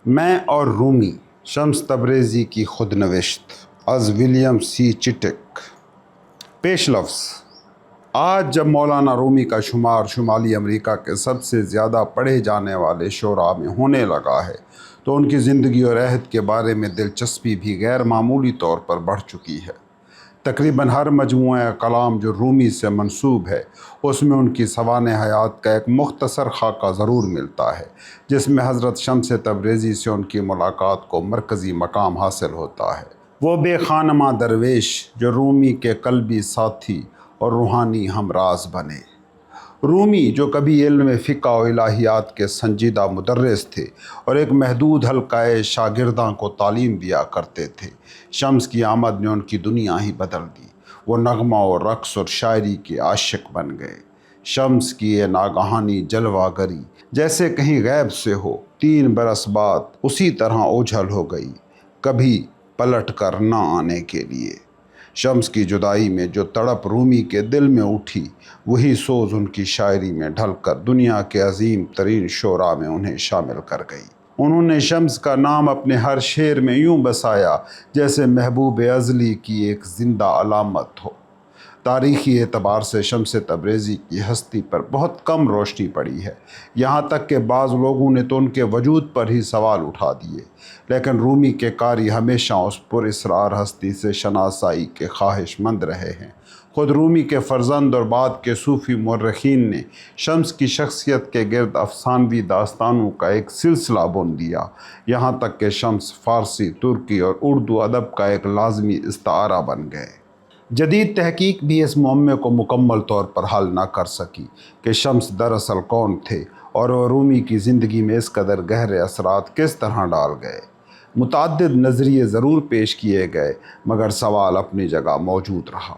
میں اور رومی، شمس تبریزی کی خود نوشت، از ولیم سی چٹک۔ پیش لفظ: آج جب مولانا رومی کا شمار شمالی امریکہ کے سب سے زیادہ پڑھے جانے والے شعراء میں ہونے لگا ہے تو ان کی زندگی اور عہد کے بارے میں دلچسپی بھی غیر معمولی طور پر بڑھ چکی ہے۔ تقریباً ہر مجموعہ کلام جو رومی سے منسوب ہے اس میں ان کی سوانح حیات کا ایک مختصر خاکہ ضرور ملتا ہے، جس میں حضرت شمس تبریزی سے ان کی ملاقات کو مرکزی مقام حاصل ہوتا ہے۔ وہ بے خانماں درویش جو رومی کے قلبی ساتھی اور روحانی ہمراز بنے۔ رومی جو کبھی علم فقہ و الہیات کے سنجیدہ مدرس تھے اور ایک محدود حلقہ شاگرداں کو تعلیم دیا کرتے تھے، شمس کی آمد نے ان کی دنیا ہی بدل دی۔ وہ نغمہ اور رقص اور شاعری کے عاشق بن گئے۔ شمس کی یہ ناگہانی جلوہ گری جیسے کہیں غیب سے ہو 3 برس بعد اسی طرح اوجھل ہو گئی، کبھی پلٹ کر نہ آنے کے لیے۔ شمس کی جدائی میں جو تڑپ رومی کے دل میں اٹھی، وہی سوز ان کی شاعری میں ڈھل کر دنیا کے عظیم ترین شعراء میں انہیں شامل کر گئی۔ انہوں نے شمس کا نام اپنے ہر شعر میں یوں بسایا جیسے محبوب ازلی کی ایک زندہ علامت ہو۔ تاریخی اعتبار سے شمس تبریزی کی ہستی پر بہت کم روشنی پڑی ہے، یہاں تک کہ بعض لوگوں نے تو ان کے وجود پر ہی سوال اٹھا دیے، لیکن رومی کے قاری ہمیشہ اس پر اسرار ہستی سے شناسائی کے خواہش مند رہے ہیں۔ خود رومی کے فرزند اور بعد کے صوفی مورخین نے شمس کی شخصیت کے گرد افسانوی داستانوں کا ایک سلسلہ بن دیا، یہاں تک کہ شمس فارسی، ترکی اور اردو ادب کا ایک لازمی استعارہ بن گئے۔ جدید تحقیق بھی اس معمے کو مکمل طور پر حل نہ کر سکی کہ شمس دراصل کون تھے اور وہ رومی کی زندگی میں اس قدر گہرے اثرات کس طرح ڈال گئے۔ متعدد نظریے ضرور پیش کیے گئے، مگر سوال اپنی جگہ موجود رہا۔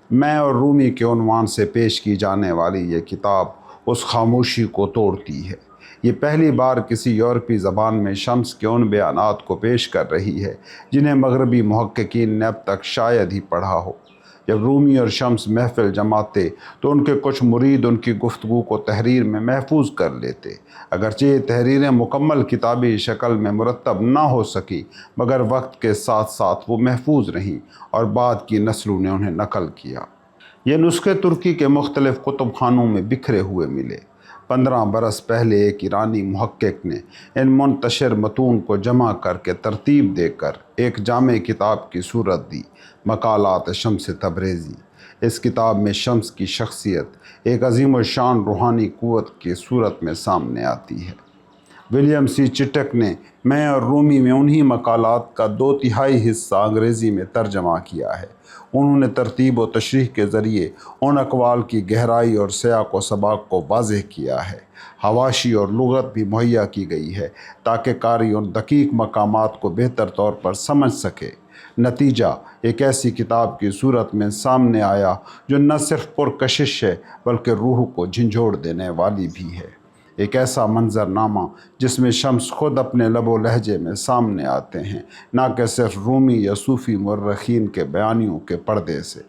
میں اور رومی کے عنوان سے پیش کی جانے والی یہ کتاب اس خاموشی کو توڑتی ہے۔ یہ پہلی بار کسی یورپی زبان میں شمس کے ان بیانات کو پیش کر رہی ہے جنہیں مغربی محققین نے اب تک شاید ہی پڑھا ہو۔ جب رومی اور شمس محفل جماتے تو ان کے کچھ مرید ان کی گفتگو کو تحریر میں محفوظ کر لیتے۔ اگرچہ یہ تحریریں مکمل کتابی شکل میں مرتب نہ ہو سکی، مگر وقت کے ساتھ ساتھ وہ محفوظ رہیں اور بعد کی نسلوں نے انہیں نقل کیا۔ یہ نسخے ترکی کے مختلف کتب خانوں میں بکھرے ہوئے ملے۔ 15 برس پہلے ایک ایرانی محقق نے ان منتشر متون کو جمع کر کے ترتیب دے کر ایک جامع کتاب کی صورت دی، مقالات شمس تبریزی۔ اس کتاب میں شمس کی شخصیت ایک عظیم الشان روحانی قوت کی صورت میں سامنے آتی ہے۔ ولیم سی چٹک نے میں اور رومی میں انہی مقالات کا 2/3 حصہ انگریزی میں ترجمہ کیا ہے۔ انہوں نے ترتیب و تشریح کے ذریعے ان اقوال کی گہرائی اور سیاق و سباق کو واضح کیا ہے۔ حواشی اور لغت بھی مہیا کی گئی ہے تاکہ قاری ان دقیق مقامات کو بہتر طور پر سمجھ سکے۔ نتیجہ ایک ایسی کتاب کی صورت میں سامنے آیا جو نہ صرف پرکشش ہے بلکہ روح کو جھنجھوڑ دینے والی بھی ہے۔ ایک ایسا منظر نامہ جس میں شمس خود اپنے لب و لہجے میں سامنے آتے ہیں، نہ کہ صرف رومی یا صوفی مورخین کے بیانیوں کے پردے سے۔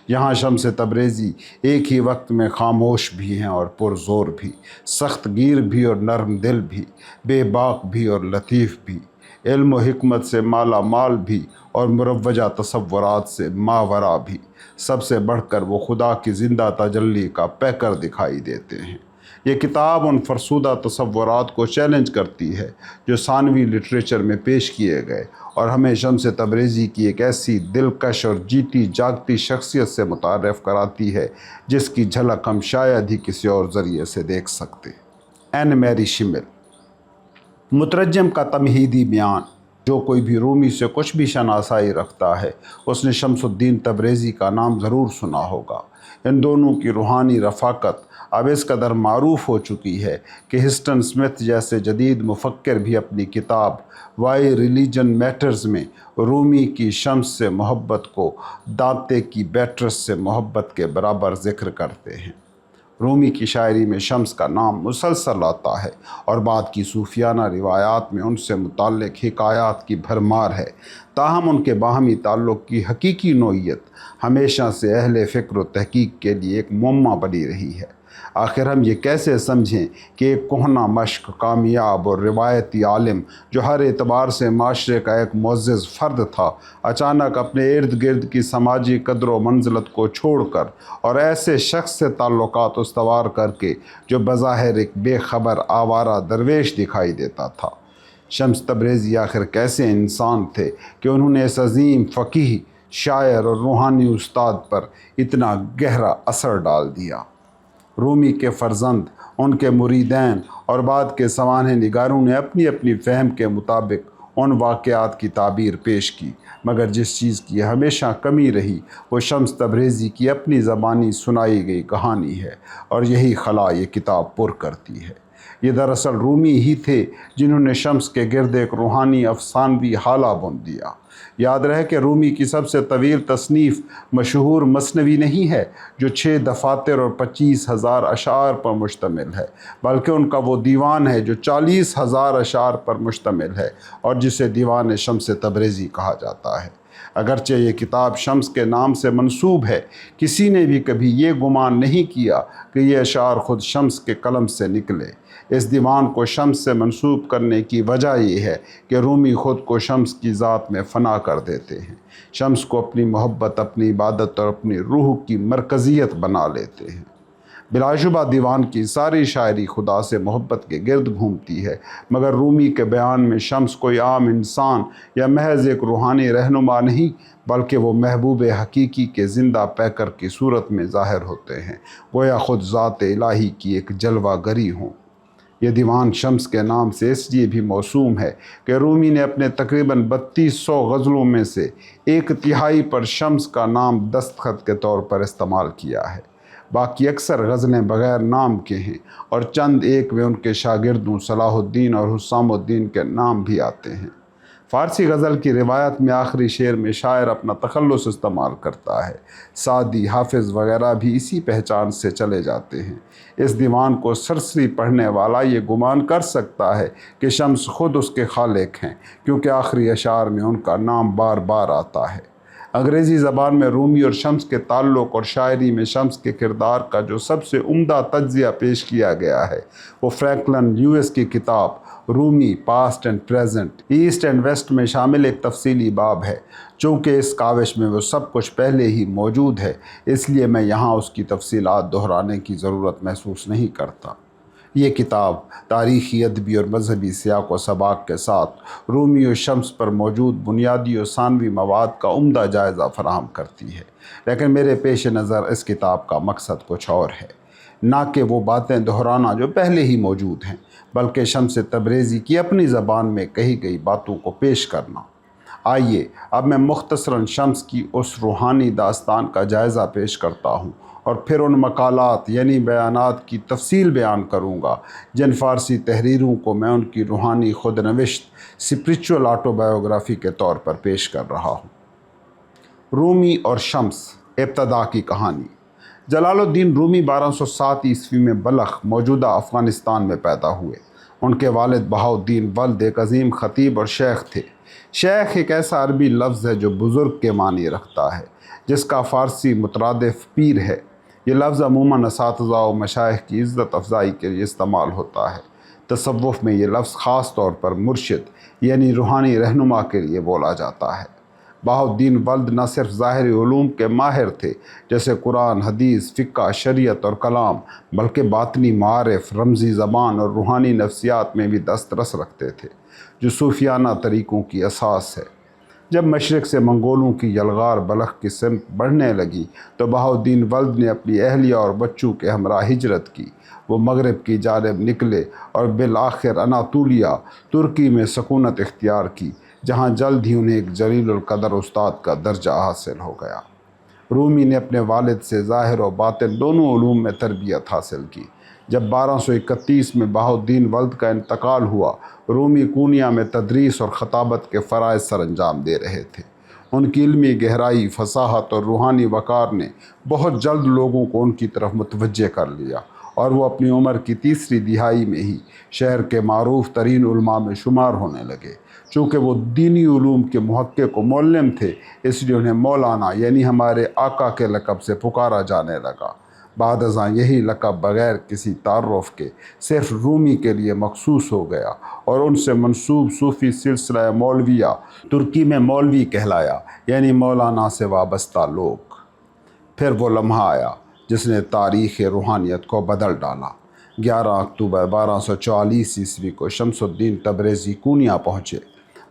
یہاں شمس تبریزی ایک ہی وقت میں خاموش بھی ہیں اور پرزور بھی، سخت گیر بھی اور نرم دل بھی، بے باک بھی اور لطیف بھی، علم و حکمت سے مالا مال بھی اور مروجہ تصورات سے ماورا بھی۔ سب سے بڑھ کر وہ خدا کی زندہ تجلی کا پیکر دکھائی دیتے ہیں۔ یہ کتاب ان فرسودہ تصورات کو چیلنج کرتی ہے جو ثانوی لٹریچر میں پیش کیے گئے اور ہمیں شمس تبریزی کی ایک ایسی دلکش اور جیتی جاگتی شخصیت سے متعارف کراتی ہے جس کی جھلک ہم شاید ہی کسی اور ذریعے سے دیکھ سکتے۔ این میری شمل۔ مترجم کا تمہیدی بیان۔ جو کوئی بھی رومی سے کچھ بھی شناسائی رکھتا ہے اس نے شمس الدین تبریزی کا نام ضرور سنا ہوگا۔ ان دونوں کی روحانی رفاقت اب اس قدر معروف ہو چکی ہے کہ ہسٹن اسمتھ جیسے جدید مفکر بھی اپنی کتاب وائی ریلیجن میٹرز میں رومی کی شمس سے محبت کو دانتے کی بیٹرس سے محبت کے برابر ذکر کرتے ہیں۔ رومی کی شاعری میں شمس کا نام مسلسل آتا ہے اور بعد کی صوفیانہ روایات میں ان سے متعلق حکایات کی بھرمار ہے، تاہم ان کے باہمی تعلق کی حقیقی نوعیت ہمیشہ سے اہل فکر و تحقیق کے لیے ایک معمہ بنی رہی ہے۔ آخر ہم یہ کیسے سمجھیں کہ ایک کہنہ مشق، کامیاب اور روایتی عالم جو ہر اعتبار سے معاشرے کا ایک معزز فرد تھا، اچانک اپنے ارد گرد کی سماجی قدر و منزلت کو چھوڑ کر اور ایسے شخص سے تعلقات استوار کر کے جو بظاہر ایک بے خبر آوارہ درویش دکھائی دیتا تھا؟ شمس تبریزی آخر کیسے انسان تھے کہ انہوں نے اس عظیم فقیہ، شاعر اور روحانی استاد پر اتنا گہرا اثر ڈال دیا؟ رومی کے فرزند، ان کے مریدین اور بعد کے سوانح نگاروں نے اپنی اپنی فہم کے مطابق ان واقعات کی تعبیر پیش کی، مگر جس چیز کی ہمیشہ کمی رہی وہ شمس تبریزی کی اپنی زبانی سنائی گئی کہانی ہے، اور یہی خلا یہ کتاب پر کرتی ہے۔ یہ دراصل رومی ہی تھے جنہوں نے شمس کے گرد ایک روحانی افسانوی حالہ بن دیا۔ یاد رہے کہ رومی کی سب سے طویل تصنیف مشہور مثنوی نہیں ہے جو 6 دفاتر اور 25,000 اشعار پر مشتمل ہے، بلکہ ان کا وہ دیوان ہے جو 40,000 اشعار پر مشتمل ہے اور جسے دیوان شمس تبریزی کہا جاتا ہے۔ اگرچہ یہ کتاب شمس کے نام سے منسوب ہے، کسی نے بھی کبھی یہ گمان نہیں کیا کہ یہ اشعار خود شمس کے قلم سے نکلے۔ اس دیوان کو شمس سے منسوب کرنے کی وجہ یہ ہے کہ رومی خود کو شمس کی ذات میں فنا کر دیتے ہیں، شمس کو اپنی محبت، اپنی عبادت اور اپنی روح کی مرکزیت بنا لیتے ہیں۔ بلا شبہ دیوان کی ساری شاعری خدا سے محبت کے گرد گھومتی ہے، مگر رومی کے بیان میں شمس کوئی عام انسان یا محض ایک روحانی رہنما نہیں، بلکہ وہ محبوب حقیقی کے زندہ پیکر کی صورت میں ظاہر ہوتے ہیں، گویا خود ذات الہی کی ایک جلوہ گری ہوں۔ یہ دیوان شمس کے نام سے اس لیے بھی موسوم ہے کہ رومی نے اپنے تقریباً 3200 غزلوں میں سے 1/3 پر شمس کا نام دستخط کے طور پر استعمال کیا ہے۔ باقی اکثر غزلیں بغیر نام کے ہیں اور چند ایک میں ان کے شاگردوں صلاح الدین اور حسام الدین کے نام بھی آتے ہیں۔ فارسی غزل کی روایت میں آخری شعر میں شاعر اپنا تخلص استعمال کرتا ہے، سعدی، حافظ وغیرہ بھی اسی پہچان سے چلے جاتے ہیں۔ اس دیوان کو سرسری پڑھنے والا یہ گمان کر سکتا ہے کہ شمس خود اس کے خالق ہیں، کیونکہ آخری اشعار میں ان کا نام بار بار آتا ہے۔ انگریزی زبان میں رومی اور شمس کے تعلق اور شاعری میں شمس کے کردار کا جو سب سے عمدہ تجزیہ پیش کیا گیا ہے وہ فرینکلن لیوئس کی کتاب Rumi past and present, east and west میں شامل ایک تفصیلی باب ہے۔ چونکہ اس کاوش میں وہ سب کچھ پہلے ہی موجود ہے، اس لیے میں یہاں اس کی تفصیلات دہرانے کی ضرورت محسوس نہیں کرتا۔ یہ کتاب تاریخی، ادبی اور مذہبی سیاق و سباق کے ساتھ رومی و شمس پر موجود بنیادی و ثانوی مواد کا عمدہ جائزہ فراہم کرتی ہے، لیکن میرے پیش نظر اس کتاب کا مقصد کچھ اور ہے، نہ کہ وہ باتیں دہرانا جو پہلے ہی موجود ہیں، بلکہ شمس تبریزی کی اپنی زبان میں کہی گئی باتوں کو پیش کرنا۔ آئیے اب میں مختصراً شمس کی اس روحانی داستان کا جائزہ پیش کرتا ہوں اور پھر ان مقالات یعنی بیانات کی تفصیل بیان کروں گا جن فارسی تحریروں کو میں ان کی روحانی خود نوشت اسپریچول آٹو بایوگرافی کے طور پر پیش کر رہا ہوں۔ رومی اور شمس، ابتدا کی کہانی۔ جلال الدین رومی 1207 عیسوی میں بلخ، موجودہ افغانستان میں پیدا ہوئے۔ ان کے والد بہاؤالدین ولد ایک عظیم خطیب اور شیخ تھے۔ شیخ ایک ایسا عربی لفظ ہے جو بزرگ کے معنی رکھتا ہے، جس کا فارسی مترادف پیر ہے۔ یہ لفظ عموماً اساتذہ و مشائخ کی عزت افزائی کے لیے استعمال ہوتا ہے۔ تصوف میں یہ لفظ خاص طور پر مرشد یعنی روحانی رہنما کے لیے بولا جاتا ہے۔ بہاؤالدین ولد نہ صرف ظاہری علوم کے ماہر تھے جیسے قرآن، حدیث، فقہ، شریعت اور کلام، بلکہ باطنی معارف، رمزی زبان اور روحانی نفسیات میں بھی دسترس رکھتے تھے، جو صوفیانہ طریقوں کی اساس ہے۔ جب مشرق سے منگولوں کی یلغار بلخ کی سمت بڑھنے لگی تو بہاؤالدین ولد نے اپنی اہلیہ اور بچوں کے ہمراہ ہجرت کی۔ وہ مغرب کی جانب نکلے اور بالآخر اناطولیہ، ترکی میں سکونت اختیار کی، جہاں جلد ہی انہیں ایک جلیل القدر استاد کا درجہ حاصل ہو گیا۔ رومی نے اپنے والد سے ظاہر و باطن دونوں علوم میں تربیت حاصل کی۔ جب 1231 میں بہاؤالدین ولد کا انتقال ہوا، رومی کونیا میں تدریس اور خطابت کے فرائض سر انجام دے رہے تھے۔ ان کی علمی گہرائی، فصاحت اور روحانی وقار نے بہت جلد لوگوں کو ان کی طرف متوجہ کر لیا، اور وہ اپنی عمر کی تیسری دہائی میں ہی شہر کے معروف ترین علماء میں شمار ہونے لگے۔ چونکہ وہ دینی علوم کے محقق و معلم تھے، اس لیے انہیں مولانا یعنی ہمارے آقا کے لقب سے پکارا جانے لگا۔ بعد ازاں یہی لقب بغیر کسی تعارف کے صرف رومی کے لیے مخصوص ہو گیا، اور ان سے منسوب صوفی سلسلہ مولویہ ترکی میں مولوی کہلایا، یعنی مولانا سے وابستہ لوگ۔ پھر وہ لمحہ آیا جس نے تاریخ روحانیت کو بدل ڈالا۔ 11 اکتوبر 1244 عیسوی کو شمس الدین تبریزی کونیا پہنچے۔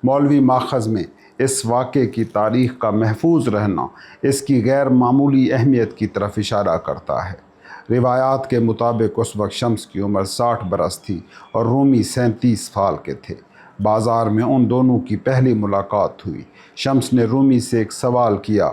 مولوی ماخذ میں اس واقعے کی تاریخ کا محفوظ رہنا اس کی غیر معمولی اہمیت کی طرف اشارہ کرتا ہے۔ روایات کے مطابق اس وقت شمس کی عمر 60 برس تھی اور رومی 37 سال کے تھے۔ بازار میں ان دونوں کی پہلی ملاقات ہوئی۔ شمس نے رومی سے ایک سوال کیا،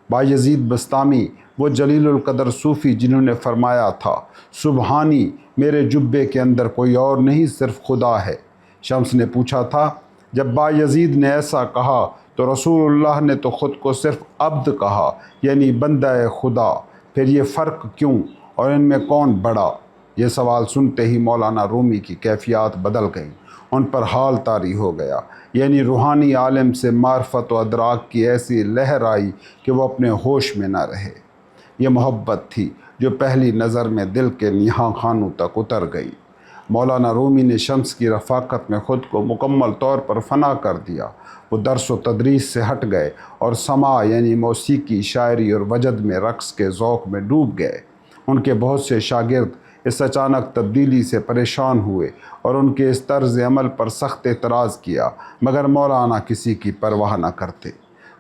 بایزید بسطامی، وہ جلیل القدر صوفی جنہوں نے فرمایا تھا سبحانی میرے جبے کے اندر کوئی اور نہیں صرف خدا ہے۔ شمس نے پوچھا تھا، جب بایزید نے ایسا کہا تو رسول اللہ نے تو خود کو صرف عبد کہا، یعنی بندہ خدا، پھر یہ فرق کیوں اور ان میں کون بڑا؟ یہ سوال سنتے ہی مولانا رومی کی کیفیات بدل گئیں، ان پر حال طاری ہو گیا، یعنی روحانی عالم سے معرفت و ادراک کی ایسی لہر آئی کہ وہ اپنے ہوش میں نہ رہے۔ یہ محبت تھی جو پہلی نظر میں دل کے نہاں خانوں تک اتر گئی۔ مولانا رومی نے شمس کی رفاقت میں خود کو مکمل طور پر فنا کر دیا۔ وہ درس و تدریس سے ہٹ گئے اور سماع یعنی موسیقی، شاعری اور وجد میں رقص کے ذوق میں ڈوب گئے۔ ان کے بہت سے شاگرد اس اچانک تبدیلی سے پریشان ہوئے اور ان کے اس طرز عمل پر سخت اعتراض کیا، مگر مولانا کسی کی پرواہ نہ کرتے۔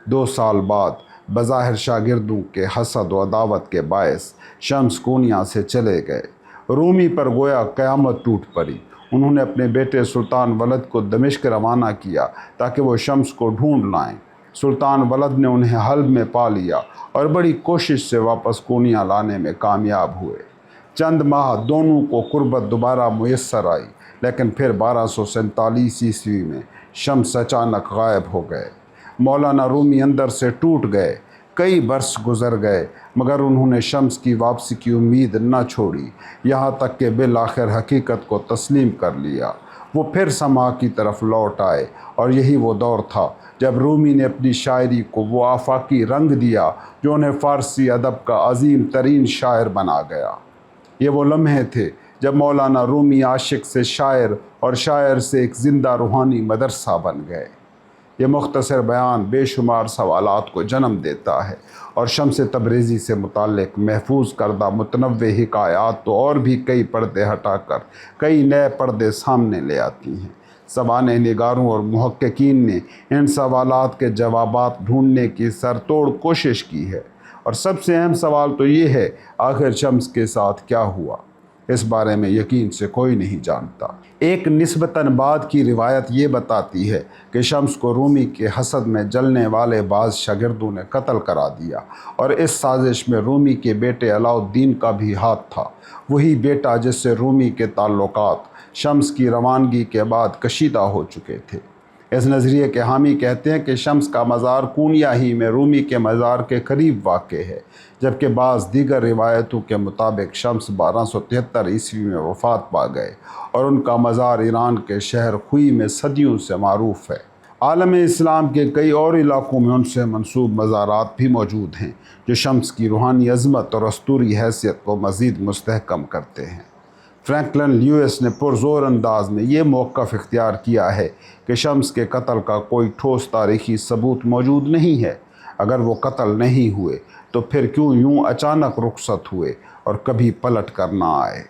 2 سال بعد بظاہر شاگردوں کے حسد و عداوت کے باعث شمس کونیا سے چلے گئے۔ رومی پر گویا قیامت ٹوٹ پڑی۔ انہوں نے اپنے بیٹے سلطان ولد کو دمشق روانہ کیا تاکہ وہ شمس کو ڈھونڈ لائیں۔ سلطان ولد نے انہیں حلب میں پا لیا اور بڑی کوشش سے واپس کونیا لانے میں کامیاب ہوئے۔ چند ماہ دونوں کو قربت دوبارہ میسر آئی، لیکن پھر 1247 عیسوی میں شمس اچانک غائب ہو گئے۔ مولانا رومی اندر سے ٹوٹ گئے۔ کئی برس گزر گئے مگر انہوں نے شمس کی واپسی کی امید نہ چھوڑی، یہاں تک کہ بالآخر حقیقت کو تسلیم کر لیا۔ وہ پھر سماع کی طرف لوٹ آئے، اور یہی وہ دور تھا جب رومی نے اپنی شاعری کو وہ آفاقی رنگ دیا جو انہیں فارسی ادب کا عظیم ترین شاعر بنا گیا۔ یہ وہ لمحے تھے جب مولانا رومی عاشق سے شاعر اور شاعر سے ایک زندہ روحانی مدرسہ بن گئے۔ یہ مختصر بیان بے شمار سوالات کو جنم دیتا ہے، اور شمس تبریزی سے متعلق محفوظ کردہ متنوع حکایات تو اور بھی کئی پردے ہٹا کر کئی نئے پردے سامنے لے آتی ہیں۔ سوانح نگاروں اور محققین نے ان سوالات کے جوابات ڈھونڈنے کی سرتوڑ کوشش کی ہے، اور سب سے اہم سوال تو یہ ہے، آخر شمس کے ساتھ کیا ہوا؟ اس بارے میں یقین سے کوئی نہیں جانتا۔ ایک نسبتاً بعد کی روایت یہ بتاتی ہے کہ شمس کو رومی کے حسد میں جلنے والے بعض شاگردوں نے قتل کرا دیا، اور اس سازش میں رومی کے بیٹے علاء الدین کا بھی ہاتھ تھا، وہی بیٹا جس سے رومی کے تعلقات شمس کی روانگی کے بعد کشیدہ ہو چکے تھے۔ اس نظریے کے حامی کہتے ہیں کہ شمس کا مزار کونیا ہی میں رومی کے مزار کے قریب واقع ہے، جبکہ بعض دیگر روایتوں کے مطابق شمس 1273 عیسوی میں وفات پا گئے، اور ان کا مزار ایران کے شہر خوئی میں صدیوں سے معروف ہے۔ عالم اسلام کے کئی اور علاقوں میں ان سے منسوب مزارات بھی موجود ہیں جو شمس کی روحانی عظمت اور اسطوری حیثیت کو مزید مستحکم کرتے ہیں۔ فرینکلن لیوئس نے پرزور انداز میں یہ موقف اختیار کیا ہے کہ شمس کے قتل کا کوئی ٹھوس تاریخی ثبوت موجود نہیں ہے۔ اگر وہ قتل نہیں ہوئے تو پھر کیوں یوں اچانک رخصت ہوئے اور کبھی پلٹ کر نہ آئے؟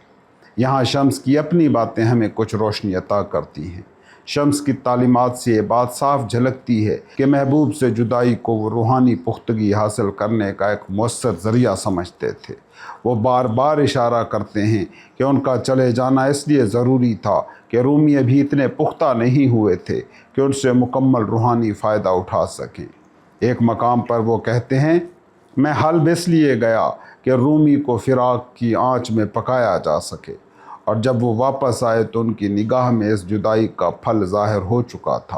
یہاں شمس کی اپنی باتیں ہمیں کچھ روشنی عطا کرتی ہیں۔ شمس کی تعلیمات سے یہ بات صاف جھلکتی ہے کہ محبوب سے جدائی کو وہ روحانی پختگی حاصل کرنے کا ایک مؤثر ذریعہ سمجھتے تھے۔ وہ بار بار اشارہ کرتے ہیں کہ ان کا چلے جانا اس لیے ضروری تھا کہ رومی ابھی اتنے پختہ نہیں ہوئے تھے کہ ان سے مکمل روحانی فائدہ اٹھا سکیں۔ ایک مقام پر وہ کہتے ہیں، میں حلب اس لیے گیا کہ رومی کو فراق کی آنچ میں پکایا جا سکے، اور جب وہ واپس آئے تو ان کی نگاہ میں اس جدائی کا پھل ظاہر ہو چکا تھا۔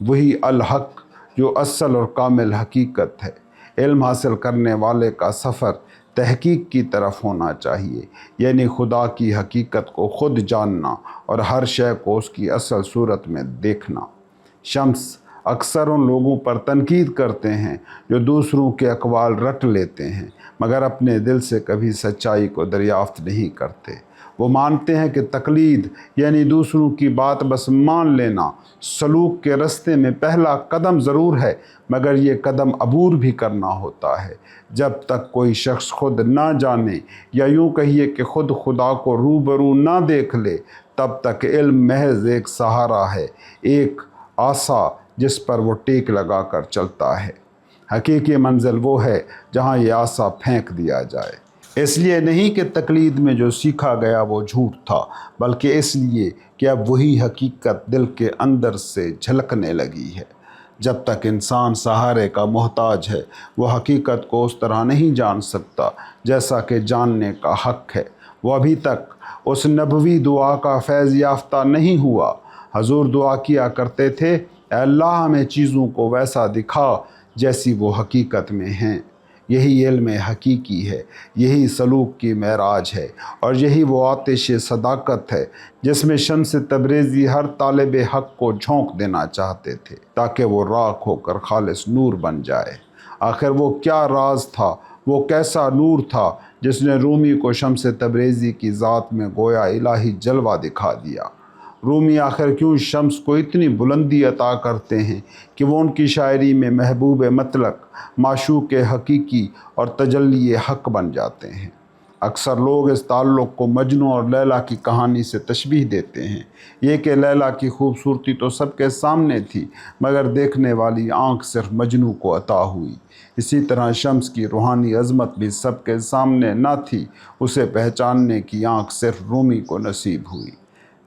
وہی الحق جو اصل اور کامل حقیقت ہے۔ علم حاصل کرنے والے کا سفر تحقیق کی طرف ہونا چاہیے، یعنی خدا کی حقیقت کو خود جاننا اور ہر شے کو اس کی اصل صورت میں دیکھنا۔ شمس اکثر ان لوگوں پر تنقید کرتے ہیں جو دوسروں کے اقوال رٹ لیتے ہیں مگر اپنے دل سے کبھی سچائی کو دریافت نہیں کرتے۔ وہ مانتے ہیں کہ تقلید یعنی دوسروں کی بات بس مان لینا سلوک کے رستے میں پہلا قدم ضرور ہے، مگر یہ قدم عبور بھی کرنا ہوتا ہے۔ جب تک کوئی شخص خود نہ جانے یا یوں کہیے کہ خود خدا کو روبرو نہ دیکھ لے، تب تک علم محض ایک سہارا ہے، ایک آسا جس پر وہ ٹیک لگا کر چلتا ہے۔ حقیقی منزل وہ ہے جہاں یہ آسا پھینک دیا جائے۔ اس لیے نہیں کہ تقلید میں جو سیکھا گیا وہ جھوٹ تھا، بلکہ اس لیے کہ اب وہی حقیقت دل کے اندر سے جھلکنے لگی ہے۔ جب تک انسان سہارے کا محتاج ہے، وہ حقیقت کو اس طرح نہیں جان سکتا جیسا کہ جاننے کا حق ہے۔ وہ ابھی تک اس نبوی دعا کا فیض یافتہ نہیں ہوا۔ حضور دعا کیا کرتے تھے، اے اللہ ہمیں چیزوں کو ویسا دکھا جیسی وہ حقیقت میں ہیں۔ یہی علم حقیقی ہے، یہی سلوک کی معراج ہے، اور یہی وہ آتش صداقت ہے جس میں شمس تبریزی ہر طالب حق کو جھونک دینا چاہتے تھے تاکہ وہ راکھ ہو کر خالص نور بن جائے۔ آخر وہ کیا راز تھا، وہ کیسا نور تھا جس نے رومی کو شمس تبریزی کی ذات میں گویا الہی جلوہ دکھا دیا؟ رومی آخر کیوں شمس کو اتنی بلندی عطا کرتے ہیں کہ وہ ان کی شاعری میں محبوب مطلق، معشوق حقیقی اور تجلی حق بن جاتے ہیں؟ اکثر لوگ اس تعلق کو مجنوں اور لیلا کی کہانی سے تشبیہ دیتے ہیں، یہ کہ لیلا کی خوبصورتی تو سب کے سامنے تھی مگر دیکھنے والی آنکھ صرف مجنوں کو عطا ہوئی۔ اسی طرح شمس کی روحانی عظمت بھی سب کے سامنے نہ تھی، اسے پہچاننے کی آنکھ صرف رومی کو نصیب ہوئی۔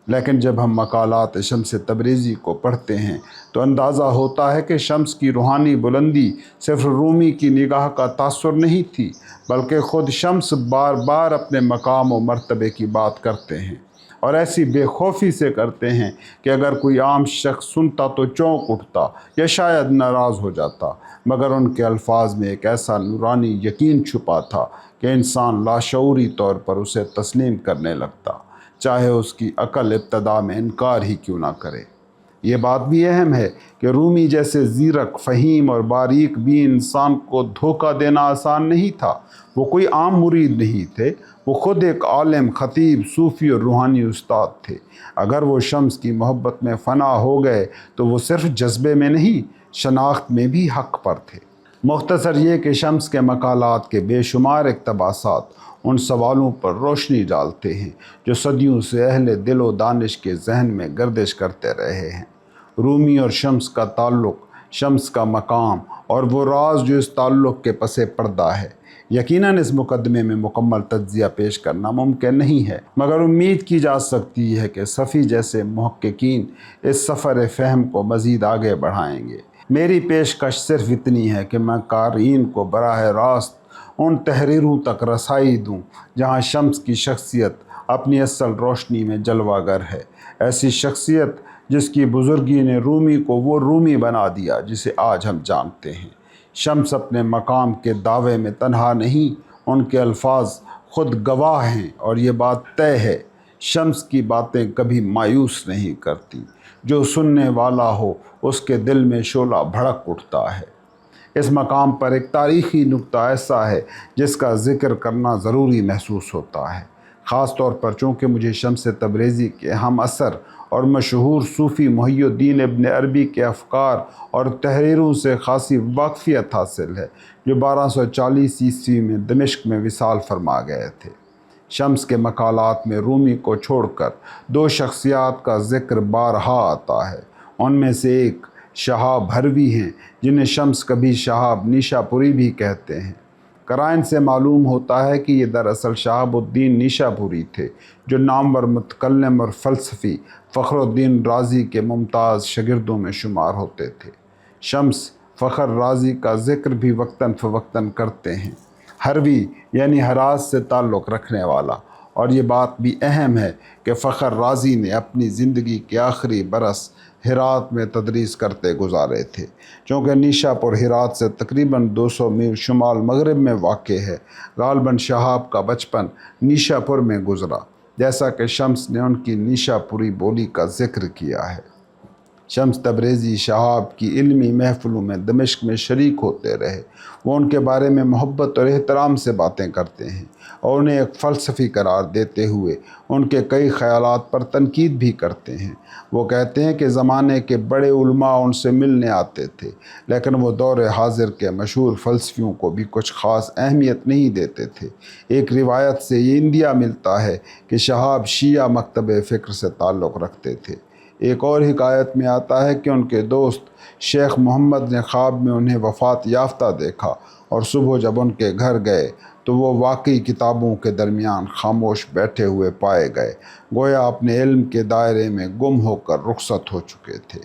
لیکن جب ہم مقالات شمس تبریزی کو پڑھتے ہیں تو اندازہ ہوتا ہے کہ شمس کی روحانی بلندی صرف رومی کی نگاہ کا تاثر نہیں تھی، بلکہ خود شمس بار بار اپنے مقام و مرتبے کی بات کرتے ہیں، اور ایسی بے خوفی سے کرتے ہیں کہ اگر کوئی عام شخص سنتا تو چونک اٹھتا یا شاید ناراض ہو جاتا، مگر ان کے الفاظ میں ایک ایسا نورانی یقین چھپا تھا کہ انسان لاشعوری طور پر اسے تسلیم کرنے لگتا، چاہے اس کی عقل ابتدا میں انکار ہی کیوں نہ کرے۔ یہ بات بھی اہم ہے کہ رومی جیسے زیرک، فہیم اور باریک بھی انسان کو دھوکہ دینا آسان نہیں تھا۔ وہ کوئی عام مرید نہیں تھے، وہ خود ایک عالم، خطیب، صوفی اور روحانی استاد تھے۔ اگر وہ شمس کی محبت میں فنا ہو گئے تو وہ صرف جذبے میں نہیں، شناخت میں بھی حق پر تھے۔ مختصر یہ کہ شمس کے مقالات کے بے شمار اقتباسات ان سوالوں پر روشنی ڈالتے ہیں جو صدیوں سے اہل دل و دانش کے ذہن میں گردش کرتے رہے ہیں۔ رومی اور شمس کا تعلق، شمس کا مقام اور وہ راز جو اس تعلق کے پس پردہ ہے، یقیناً اس مقدمے میں مکمل تجزیہ پیش کرنا ممکن نہیں ہے، مگر امید کی جا سکتی ہے کہ صفی جیسے محققین اس سفر فہم کو مزید آگے بڑھائیں گے۔ میری پیشکش صرف اتنی ہے کہ میں قارئین کو براہ راست ان تحریروں تک رسائی دوں جہاں شمس کی شخصیت اپنی اصل روشنی میں جلوہ گر ہے، ایسی شخصیت جس کی بزرگی نے رومی کو وہ رومی بنا دیا جسے آج ہم جانتے ہیں۔ شمس اپنے مقام کے دعوے میں تنہا نہیں، ان کے الفاظ خود گواہ ہیں، اور یہ بات طے ہے، شمس کی باتیں کبھی مایوس نہیں کرتی۔ جو سننے والا ہو اس کے دل میں شعلہ بھڑک اٹھتا ہے۔ اس مقام پر ایک تاریخی نکتہ ایسا ہے جس کا ذکر کرنا ضروری محسوس ہوتا ہے، خاص طور پر چونکہ مجھے شمس تبریزی کے ہم عصر اور مشہور صوفی محی الدین ابن عربی کے افکار اور تحریروں سے خاصی واقفیت حاصل ہے، جو 1240 عیسوی میں دمشق میں وصال فرما گئے تھے۔ شمس کے مقالات میں رومی کو چھوڑ کر دو شخصیات کا ذکر بارہا آتا ہے۔ ان میں سے ایک شہاب ہروی ہیں جنہیں شمس کبھی شہاب نیشا پوری بھی کہتے ہیں۔ قرائن سے معلوم ہوتا ہے کہ یہ دراصل شہاب الدین نیشا پوری تھے جو نامور متکلم اور فلسفی فخر الدین رازی کے ممتاز شاگردوں میں شمار ہوتے تھے۔ شمس فخر رازی کا ذکر بھی وقتاً فوقتاً کرتے ہیں۔ ہروی یعنی ہراز سے تعلق رکھنے والا، اور یہ بات بھی اہم ہے کہ فخر رازی نے اپنی زندگی کے آخری برس ہرات میں تدریس کرتے گزارے تھے۔ چونکہ نیشا پور ہرات سے تقریباً 200 میل شمال مغرب میں واقع ہے، غالباً شہاب کا بچپن نیشا پور میں گزرا، جیسا کہ شمس نے ان کی نیشا پوری بولی کا ذکر کیا ہے۔ شمس تبریزی شہاب کی علمی محفلوں میں دمشق میں شریک ہوتے رہے۔ وہ ان کے بارے میں محبت اور احترام سے باتیں کرتے ہیں اور انہیں ایک فلسفی قرار دیتے ہوئے ان کے کئی خیالات پر تنقید بھی کرتے ہیں۔ وہ کہتے ہیں کہ زمانے کے بڑے علماء ان سے ملنے آتے تھے، لیکن وہ دور حاضر کے مشہور فلسفیوں کو بھی کچھ خاص اہمیت نہیں دیتے تھے۔ ایک روایت سے یہ اندیا ملتا ہے کہ شہاب شیعہ مکتب فکر سے تعلق رکھتے تھے۔ ایک اور حکایت میں آتا ہے کہ ان کے دوست شیخ محمد نے خواب میں انہیں وفات یافتہ دیکھا اور صبح جب ان کے گھر گئے تو وہ واقعی کتابوں کے درمیان خاموش بیٹھے ہوئے پائے گئے، گویا اپنے علم کے دائرے میں گم ہو کر رخصت ہو چکے تھے۔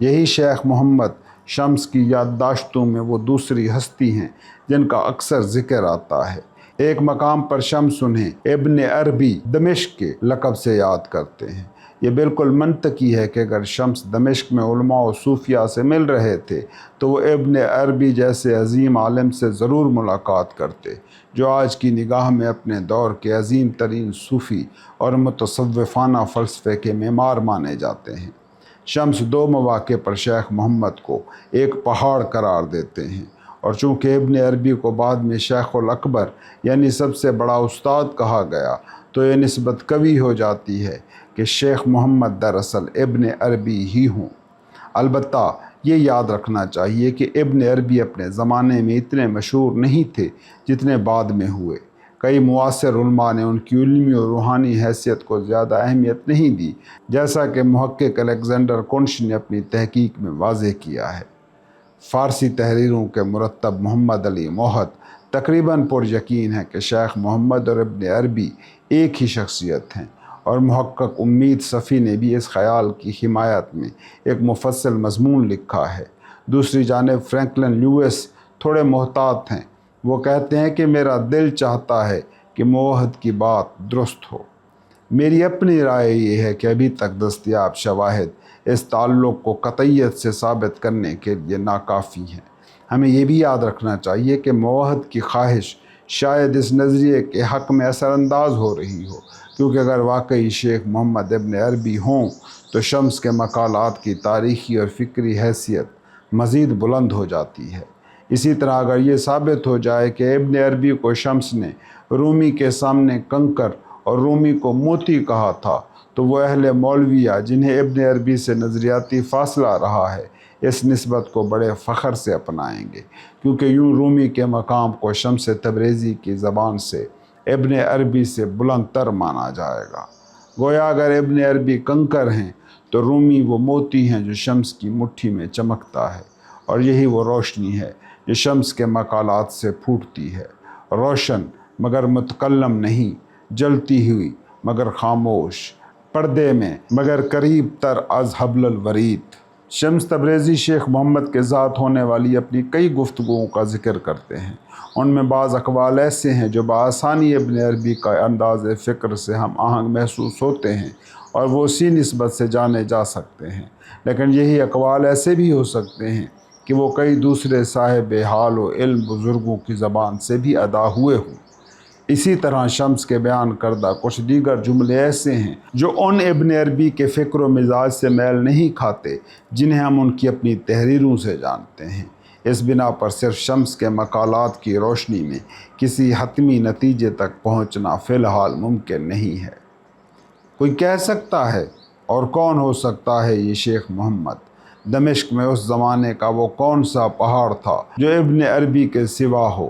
یہی شیخ محمد شمس کی یادداشتوں میں وہ دوسری ہستی ہیں جن کا اکثر ذکر آتا ہے۔ ایک مقام پر شمس انہیں ابن عربی دمشق کے لقب سے یاد کرتے ہیں۔ یہ بالکل منطقی ہے کہ اگر شمس دمشق میں علماء و صوفیاء سے مل رہے تھے تو وہ ابن عربی جیسے عظیم عالم سے ضرور ملاقات کرتے، جو آج کی نگاہ میں اپنے دور کے عظیم ترین صوفی اور متصوفانہ فلسفے کے معمار مانے جاتے ہیں۔ شمس دو مواقع پر شیخ محمد کو ایک پہاڑ قرار دیتے ہیں، اور چونکہ ابن عربی کو بعد میں شیخ الاکبر یعنی سب سے بڑا استاد کہا گیا، تو یہ نسبت قوی ہو جاتی ہے کہ شیخ محمد دراصل ابن عربی ہی ہوں۔ البتہ یہ یاد رکھنا چاہیے کہ ابن عربی اپنے زمانے میں اتنے مشہور نہیں تھے جتنے بعد میں ہوئے۔ کئی معاصر علماء نے ان کی علمی اور روحانی حیثیت کو زیادہ اہمیت نہیں دی، جیسا کہ محقق الیگزینڈر کنش نے اپنی تحقیق میں واضح کیا ہے۔ فارسی تحریروں کے مرتب محمد علی موحد تقریباً پر یقین ہے کہ شیخ محمد اور ابن عربی ایک ہی شخصیت ہیں، اور محقق امید صفی نے بھی اس خیال کی حمایت میں ایک مفصل مضمون لکھا ہے۔ دوسری جانب فرینکلن لیوئس تھوڑے محتاط ہیں۔ وہ کہتے ہیں کہ میرا دل چاہتا ہے کہ موحد کی بات درست ہو۔ میری اپنی رائے یہ ہے کہ ابھی تک دستیاب شواہد اس تعلق کو قطعیت سے ثابت کرنے کے لیے ناکافی ہیں۔ ہمیں یہ بھی یاد رکھنا چاہیے کہ موحد کی خواہش شاید اس نظریے کے حق میں اثر انداز ہو رہی ہو، کیونکہ اگر واقعی شیخ محمد ابن عربی ہوں تو شمس کے مقالات کی تاریخی اور فکری حیثیت مزید بلند ہو جاتی ہے۔ اسی طرح اگر یہ ثابت ہو جائے کہ ابن عربی کو شمس نے رومی کے سامنے کنکر اور رومی کو موتی کہا تھا، تو وہ اہل مولویہ جنہیں ابن عربی سے نظریاتی فاصلہ رہا ہے اس نسبت کو بڑے فخر سے اپنائیں گے، کیونکہ یوں رومی کے مقام کو شمس تبریزی کی زبان سے ابن عربی سے بلند تر مانا جائے گا۔ گویا اگر ابن عربی کنکر ہیں تو رومی وہ موتی ہیں جو شمس کی مٹھی میں چمکتا ہے، اور یہی وہ روشنی ہے جو شمس کے مقالات سے پھوٹتی ہے، روشن مگر متکلم نہیں، جلتی ہوئی مگر خاموش، پردے میں مگر قریب تر از حبل الورید۔ شمس تبریزی شیخ محمد کے ذات ہونے والی اپنی کئی گفتگوؤں کا ذکر کرتے ہیں۔ ان میں بعض اقوال ایسے ہیں جو بآسانی ابن عربی کا انداز فکر سے ہم آہنگ محسوس ہوتے ہیں اور وہ اسی نسبت سے جانے جا سکتے ہیں، لیکن یہی اقوال ایسے بھی ہو سکتے ہیں کہ وہ کئی دوسرے صاحب حال و علم بزرگوں کی زبان سے بھی ادا ہوئے ہوں۔ اسی طرح شمس کے بیان کردہ کچھ دیگر جملے ایسے ہیں جو ان ابن عربی کے فکر و مزاج سے میل نہیں کھاتے جنہیں ہم ان کی اپنی تحریروں سے جانتے ہیں۔ اس بنا پر صرف شمس کے مقالات کی روشنی میں کسی حتمی نتیجے تک پہنچنا فی الحال ممکن نہیں ہے۔ کوئی کہہ سکتا ہے، اور کون ہو سکتا ہے یہ شیخ محمد؟ دمشق میں اس زمانے کا وہ کون سا پہاڑ تھا جو ابن عربی کے سوا ہو؟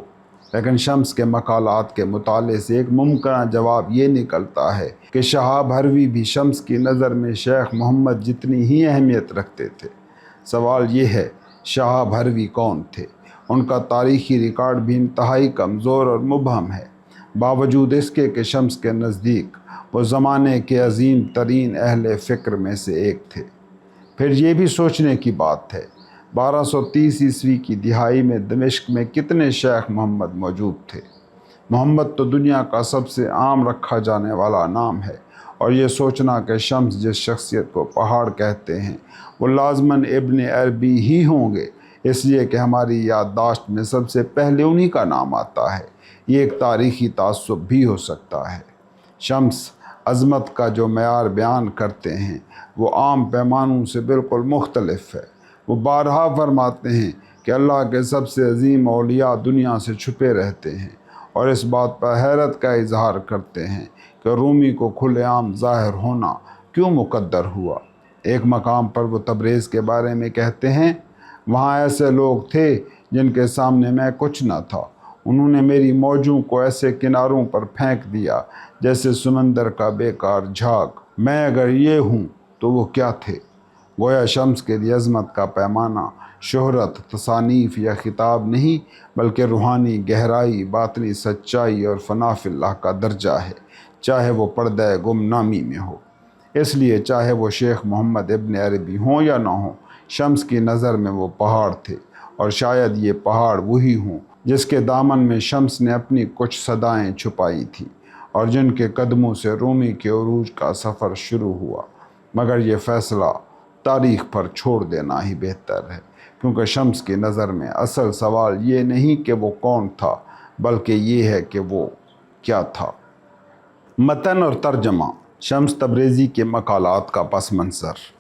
لیکن شمس کے مقالات کے مطالعے سے ایک ممکنہ جواب یہ نکلتا ہے کہ شہاب ہروی بھی شمس کی نظر میں شیخ محمد جتنی ہی اہمیت رکھتے تھے۔ سوال یہ ہے، شہاب ہروی کون تھے؟ ان کا تاریخی ریکارڈ بھی انتہائی کمزور اور مبہم ہے، باوجود اس کے کہ شمس کے نزدیک وہ زمانے کے عظیم ترین اہل فکر میں سے ایک تھے۔ پھر یہ بھی سوچنے کی بات ہے 1230 عیسوی کی دہائی میں دمشق میں کتنے شیخ محمد موجود تھے؟ محمد تو دنیا کا سب سے عام رکھا جانے والا نام ہے، اور یہ سوچنا کہ شمس جس شخصیت کو پہاڑ کہتے ہیں وہ لازماً ابن عربی ہی ہوں گے، اس لیے کہ ہماری یادداشت میں سب سے پہلے انہی کا نام آتا ہے، یہ ایک تاریخی تعصب بھی ہو سکتا ہے۔ شمس عظمت کا جو معیار بیان کرتے ہیں وہ عام پیمانوں سے بالکل مختلف ہے۔ وہ بارہا فرماتے ہیں کہ اللہ کے سب سے عظیم اولیاء دنیا سے چھپے رہتے ہیں، اور اس بات پر حیرت کا اظہار کرتے ہیں کہ رومی کو کھلے عام ظاہر ہونا کیوں مقدر ہوا۔ ایک مقام پر وہ تبریز کے بارے میں کہتے ہیں، وہاں ایسے لوگ تھے جن کے سامنے میں کچھ نہ تھا، انہوں نے میری موجوں کو ایسے کناروں پر پھینک دیا جیسے سمندر کا بیکار جھاگ، میں اگر یہ ہوں تو وہ کیا تھے۔ گویا شمس کے لیے عظمت کا پیمانہ شہرت، تصانیف یا خطاب نہیں، بلکہ روحانی گہرائی، باطنی سچائی اور فنا فی اللہ کا درجہ ہے، چاہے وہ پردہ گمنامی میں ہو۔ اس لیے چاہے وہ شیخ محمد ابن عربی ہوں یا نہ ہوں، شمس کی نظر میں وہ پہاڑ تھے، اور شاید یہ پہاڑ وہی ہوں جس کے دامن میں شمس نے اپنی کچھ صدائیں چھپائی تھیں، اور جن کے قدموں سے رومی کے عروج کا سفر شروع ہوا۔ مگر یہ فیصلہ تاریخ پر چھوڑ دینا ہی بہتر ہے، کیونکہ شمس کی نظر میں اصل سوال یہ نہیں کہ وہ کون تھا، بلکہ یہ ہے کہ وہ کیا تھا۔ متن اور ترجمہ: شمس تبریزی کے مقالات کا پس منظر۔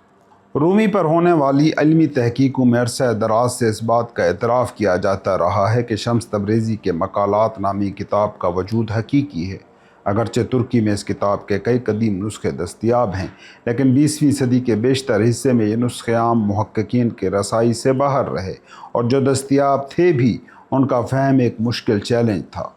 رومی پر ہونے والی علمی تحقیقوں میں عرصہ دراز سے اس بات کا اعتراف کیا جاتا رہا ہے کہ شمس تبریزی کے مقالات نامی کتاب کا وجود حقیقی ہے۔ اگرچہ ترکی میں اس کتاب کے کئی قدیم نسخے دستیاب ہیں، لیکن 20ویں صدی کے بیشتر حصے میں یہ نسخے عام محققین کے رسائی سے باہر رہے، اور جو دستیاب تھے بھی ان کا فہم ایک مشکل چیلنج تھا۔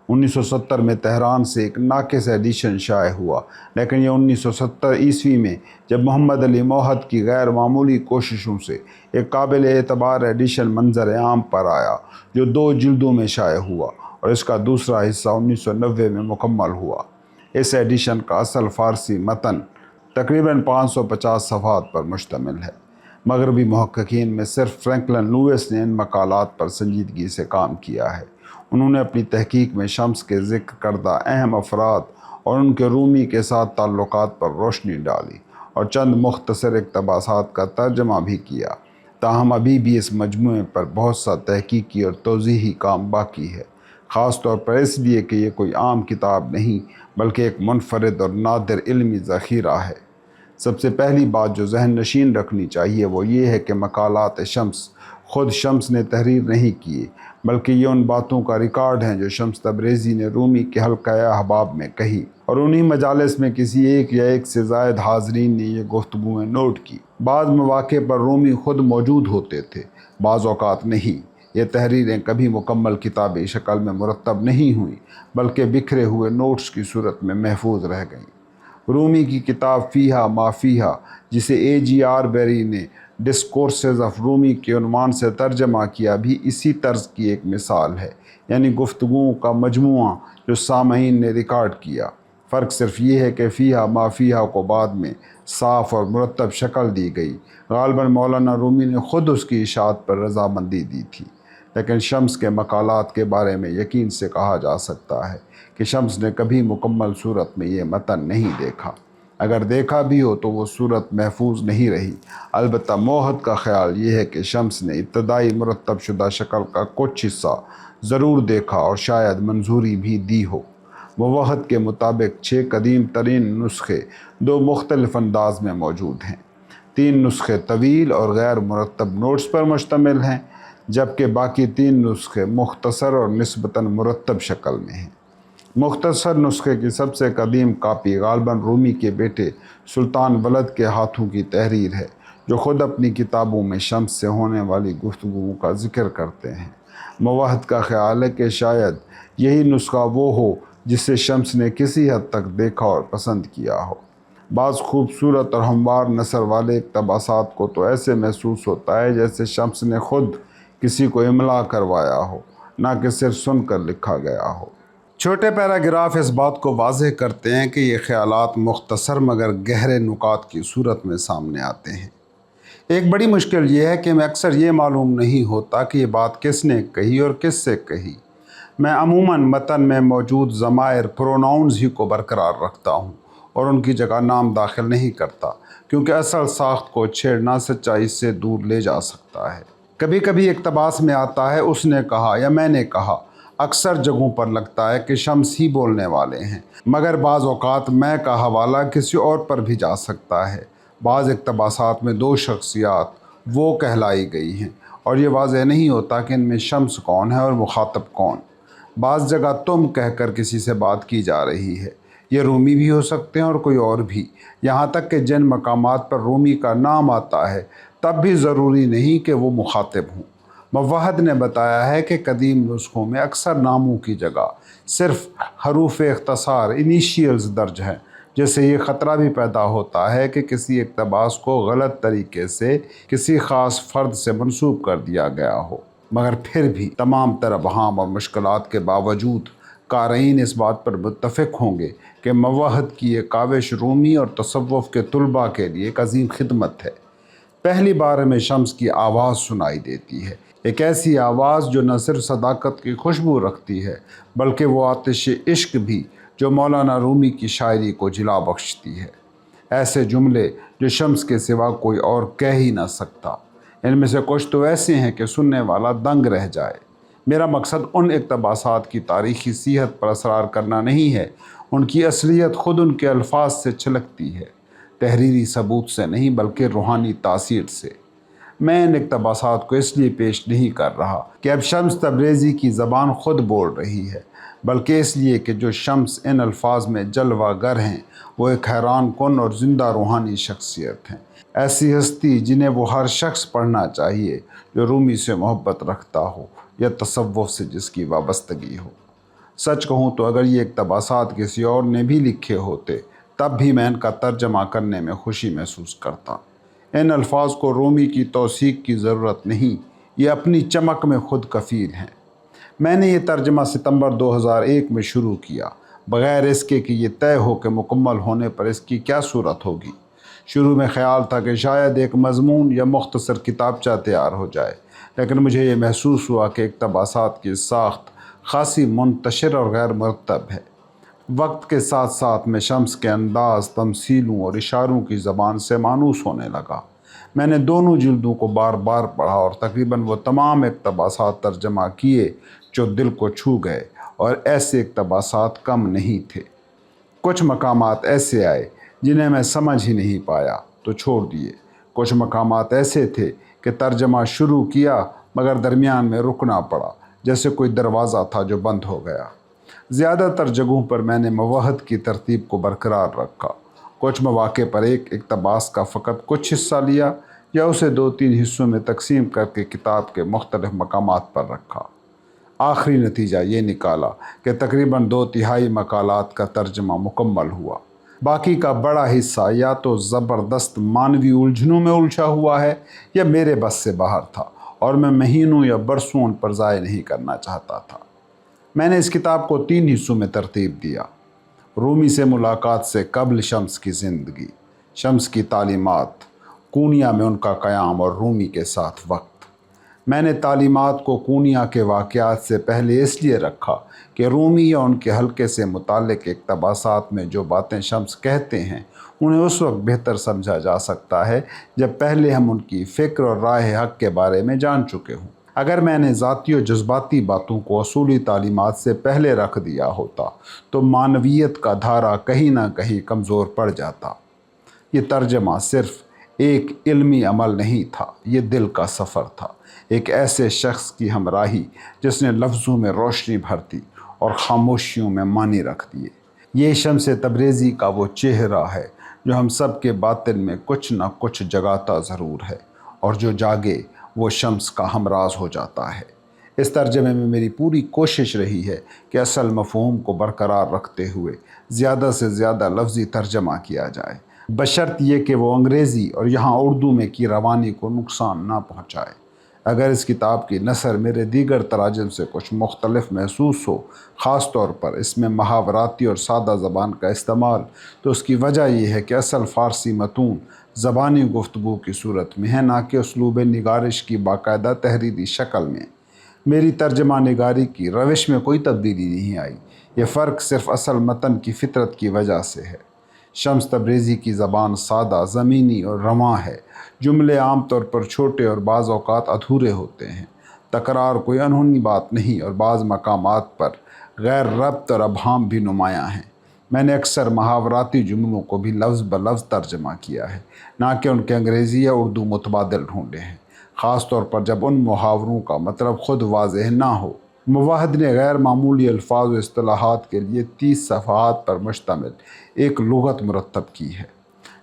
1970 میں تہران سے ایک ناقص ایڈیشن شائع ہوا، لیکن یہ 1970 میں جب محمد علی موحد کی غیر معمولی کوششوں سے ایک قابل اعتبار ایڈیشن منظر عام پر آیا، جو 2 جلدوں میں شائع ہوا، اور اس کا دوسرا حصہ 1990 میں مکمل ہوا۔ اس ایڈیشن کا اصل فارسی متن تقریباً 550 صفحات پر مشتمل ہے۔ مغربی محققین میں صرف فرینکلن لوئس نے ان مقالات پر سنجیدگی سے کام کیا ہے۔ انہوں نے اپنی تحقیق میں شمس کے ذکر کردہ اہم افراد اور ان کے رومی کے ساتھ تعلقات پر روشنی ڈالی، اور چند مختصر اقتباسات کا ترجمہ بھی کیا۔ تاہم ابھی بھی اس مجموعے پر بہت سا تحقیقی اور توضیحی کام باقی ہے، خاص طور پر اس لیے کہ یہ کوئی عام کتاب نہیں بلکہ ایک منفرد اور نادر علمی ذخیرہ ہے۔ سب سے پہلی بات جو ذہن نشین رکھنی چاہیے وہ یہ ہے کہ مقالات شمس خود شمس نے تحریر نہیں کیے، بلکہ یہ ان باتوں کا ریکارڈ ہیں جو شمس تبریزی نے رومی کے حلقہ احباب میں کہی، اور انہی مجالس میں کسی ایک یا ایک سے زائد حاضرین نے یہ گفتگویں نوٹ کی۔ بعض مواقع پر رومی خود موجود ہوتے تھے، بعض اوقات نہیں۔ یہ تحریریں کبھی مکمل کتابی شکل میں مرتب نہیں ہوئیں، بلکہ بکھرے ہوئے نوٹس کی صورت میں محفوظ رہ گئیں۔ رومی کی کتاب فیہا ما فیہا، جسے A.G.R. بیری نے ڈسکورسز آف رومی کے عنوان سے ترجمہ کیا، بھی اسی طرز کی ایک مثال ہے، یعنی گفتگوؤں کا مجموعہ جو سامعین نے ریکارڈ کیا۔ فرق صرف یہ ہے کہ فیہا ما فیہا کو بعد میں صاف اور مرتب شکل دی گئی، غالباً مولانا رومی نے خود اس کی اشاعت پر رضامندی دی تھی۔ لیکن شمس کے مقالات کے بارے میں یقین سے کہا جا سکتا ہے کہ شمس نے کبھی مکمل صورت میں یہ متن نہیں دیکھا۔ اگر دیکھا بھی ہو تو وہ صورت محفوظ نہیں رہی۔ البتہ موحد کا خیال یہ ہے کہ شمس نے ابتدائی مرتب شدہ شکل کا کچھ حصہ ضرور دیکھا اور شاید منظوری بھی دی ہو۔ موحد کے مطابق 6 قدیم ترین نسخے 2 مختلف انداز میں موجود ہیں۔ 3 نسخے طویل اور غیر مرتب نوٹس پر مشتمل ہیں، جبکہ باقی 3 نسخے مختصر اور نسبتاً مرتب شکل میں ہیں۔ مختصر نسخے کی سب سے قدیم کاپی غالباً رومی کے بیٹے سلطان ولد کے ہاتھوں کی تحریر ہے، جو خود اپنی کتابوں میں شمس سے ہونے والی گفتگوؤں کا ذکر کرتے ہیں۔ موحد کا خیال ہے کہ شاید یہی نسخہ وہ ہو جسے شمس نے کسی حد تک دیکھا اور پسند کیا ہو۔ بعض خوبصورت اور ہموار نثر والے اقتباسات کو تو ایسے محسوس ہوتا ہے جیسے شمس نے خود کسی کو املا کروایا ہو، نہ کہ صرف سن کر لکھا گیا ہو۔ چھوٹے پیراگراف اس بات کو واضح کرتے ہیں کہ یہ خیالات مختصر مگر گہرے نکات کی صورت میں سامنے آتے ہیں۔ ایک بڑی مشکل یہ ہے کہ میں اکثر یہ معلوم نہیں ہوتا کہ یہ بات کس نے کہی اور کس سے کہی۔ میں عموماً متن میں موجود ضمائر پروناؤنز ہی کو برقرار رکھتا ہوں اور ان کی جگہ نام داخل نہیں کرتا، کیونکہ اصل ساخت کو چھیڑنا سچائی سے دور لے جا سکتا ہے۔ کبھی کبھی اقتباس میں آتا ہے اس نے کہا یا میں نے کہا۔ اکثر جگہوں پر لگتا ہے کہ شمس ہی بولنے والے ہیں، مگر بعض اوقات میں کا حوالہ کسی اور پر بھی جا سکتا ہے۔ بعض اقتباسات میں دو شخصیات وہ کہلائی گئی ہیں اور یہ واضح نہیں ہوتا کہ ان میں شمس کون ہے اور مخاطب کون۔ بعض جگہ تم کہہ کر کسی سے بات کی جا رہی ہے، یہ رومی بھی ہو سکتے ہیں اور کوئی اور بھی۔ یہاں تک کہ جن مقامات پر رومی کا نام آتا ہے تب بھی ضروری نہیں کہ وہ مخاطب ہوں۔ موحد نے بتایا ہے کہ قدیم نسخوں میں اکثر ناموں کی جگہ صرف حروف اختصار انیشیلز درج ہیں، جس سے یہ خطرہ بھی پیدا ہوتا ہے کہ کسی اقتباس کو غلط طریقے سے کسی خاص فرد سے منسوب کر دیا گیا ہو۔ مگر پھر بھی تمام تر ابہام اور مشکلات کے باوجود قارئین اس بات پر متفق ہوں گے کہ موحد کی یہ کاوش رومی اور تصوف کے طلباء کے لیے ایک عظیم خدمت ہے۔ پہلی بار ہمیں شمس کی آواز سنائی دیتی ہے، ایک ایسی آواز جو نہ صرف صداقت کی خوشبو رکھتی ہے بلکہ وہ آتش عشق بھی جو مولانا رومی کی شاعری کو جلا بخشتی ہے۔ ایسے جملے جو شمس کے سوا کوئی اور کہہ ہی نہ سکتا۔ ان میں سے کچھ تو ایسے ہیں کہ سننے والا دنگ رہ جائے۔ میرا مقصد ان اقتباسات کی تاریخی صحت پر اصرار کرنا نہیں ہے، ان کی اصلیت خود ان کے الفاظ سے چھلکتی ہے، تحریری ثبوت سے نہیں بلکہ روحانی تاثیر سے۔ میں ان اقتباسات کو اس لیے پیش نہیں کر رہا کہ اب شمس تبریزی کی زبان خود بول رہی ہے، بلکہ اس لیے کہ جو شمس ان الفاظ میں جلوہ گر ہیں وہ ایک حیران کن اور زندہ روحانی شخصیت ہیں، ایسی ہستی جنہیں وہ ہر شخص پڑھنا چاہیے جو رومی سے محبت رکھتا ہو یا تصوف سے جس کی وابستگی ہو۔ سچ کہوں تو اگر یہ اقتباسات کسی اور نے بھی لکھے ہوتے تب بھی میں ان کا ترجمہ کرنے میں خوشی محسوس کرتا۔ ان الفاظ کو رومی کی توثیق کی ضرورت نہیں، یہ اپنی چمک میں خود کفیل ہیں۔ میں نے یہ ترجمہ ستمبر 2001 میں شروع کیا، بغیر اس کے کہ یہ طے ہو کہ مکمل ہونے پر اس کی کیا صورت ہوگی۔ شروع میں خیال تھا کہ شاید ایک مضمون یا مختصر کتابچہ تیار ہو جائے، لیکن مجھے یہ محسوس ہوا کہ اقتباسات کی ساخت خاصی منتشر اور غیر مرتب ہے۔ وقت کے ساتھ ساتھ میں شمس کے انداز، تمثیلوں اور اشاروں کی زبان سے مانوس ہونے لگا۔ میں نے دونوں جلدوں کو بار بار پڑھا اور تقریباً وہ تمام اقتباسات ترجمہ کیے جو دل کو چھو گئے، اور ایسے اقتباسات کم نہیں تھے۔ کچھ مقامات ایسے آئے جنہیں میں سمجھ ہی نہیں پایا تو چھوڑ دیے۔ کچھ مقامات ایسے تھے کہ ترجمہ شروع کیا مگر درمیان میں رکنا پڑا، جیسے کوئی دروازہ تھا جو بند ہو گیا۔ زیادہ تر جگہوں پر میں نے موحد کی ترتیب کو برقرار رکھا، کچھ مواقع پر ایک اقتباس کا فقط کچھ حصہ لیا یا اسے 2-3 حصوں میں تقسیم کر کے کتاب کے مختلف مقامات پر رکھا۔ آخری نتیجہ یہ نکالا کہ تقریباً 2/3 مقالات کا ترجمہ مکمل ہوا۔ باقی کا بڑا حصہ یا تو زبردست معنوی الجھنوں میں الجھا ہوا ہے یا میرے بس سے باہر تھا، اور میں مہینوں یا برسوں ان پر ضائع نہیں کرنا چاہتا تھا۔ میں نے اس کتاب کو 3 حصوں میں ترتیب دیا: رومی سے ملاقات سے قبل شمس کی زندگی، شمس کی تعلیمات، کونیا میں ان کا قیام اور رومی کے ساتھ وقت۔ میں نے تعلیمات کو کونیا کے واقعات سے پہلے اس لیے رکھا کہ رومی یا ان کے حلقے سے متعلق اقتباسات میں جو باتیں شمس کہتے ہیں انہیں اس وقت بہتر سمجھا جا سکتا ہے جب پہلے ہم ان کی فکر اور رائے حق کے بارے میں جان چکے ہوں۔ اگر میں نے ذاتی و جذباتی باتوں کو اصولی تعلیمات سے پہلے رکھ دیا ہوتا تو معنویت کا دھارا کہیں نہ کہیں کمزور پڑ جاتا۔ یہ ترجمہ صرف ایک علمی عمل نہیں تھا، یہ دل کا سفر تھا، ایک ایسے شخص کی ہمراہی جس نے لفظوں میں روشنی بھر دی اور خاموشیوں میں معنی رکھ دیے۔ یہ شمس تبریزی کا وہ چہرہ ہے جو ہم سب کے باطن میں کچھ نہ کچھ جگاتا ضرور ہے، اور جو جاگے وہ شمس کا ہمراز ہو جاتا ہے۔ اس ترجمے میں میری پوری کوشش رہی ہے کہ اصل مفہوم کو برقرار رکھتے ہوئے زیادہ سے زیادہ لفظی ترجمہ کیا جائے، بشرط یہ کہ وہ انگریزی اور یہاں اردو میں کی روانی کو نقصان نہ پہنچائے۔ اگر اس کتاب کی نثر میرے دیگر تراجم سے کچھ مختلف محسوس ہو، خاص طور پر اس میں محاوراتی اور سادہ زبان کا استعمال، تو اس کی وجہ یہ ہے کہ اصل فارسی متون زبانی گفتگو کی صورت میں ہے، نہ کہ اسلوب نگارش کی باقاعدہ تحریری شکل میں۔ میری ترجمہ نگاری کی روش میں کوئی تبدیلی نہیں آئی، یہ فرق صرف اصل متن کی فطرت کی وجہ سے ہے۔ شمس تبریزی کی زبان سادہ، زمینی اور رواں ہے۔ جملے عام طور پر چھوٹے اور بعض اوقات ادھورے ہوتے ہیں۔ تکرار کوئی انہونی بات نہیں اور بعض مقامات پر غیر ربط اور ابہام بھی نمایاں ہیں۔ میں نے اکثر محاوراتی جملوں کو بھی لفظ بلفظ ترجمہ کیا ہے، نہ کہ ان کے انگریزی یا اردو متبادل ڈھونڈے ہیں، خاص طور پر جب ان محاوروں کا مطلب خود واضح نہ ہو۔ مواحد نے غیر معمولی الفاظ و اصطلاحات کے لیے 30 صفحات پر مشتمل ایک لغت مرتب کی ہے۔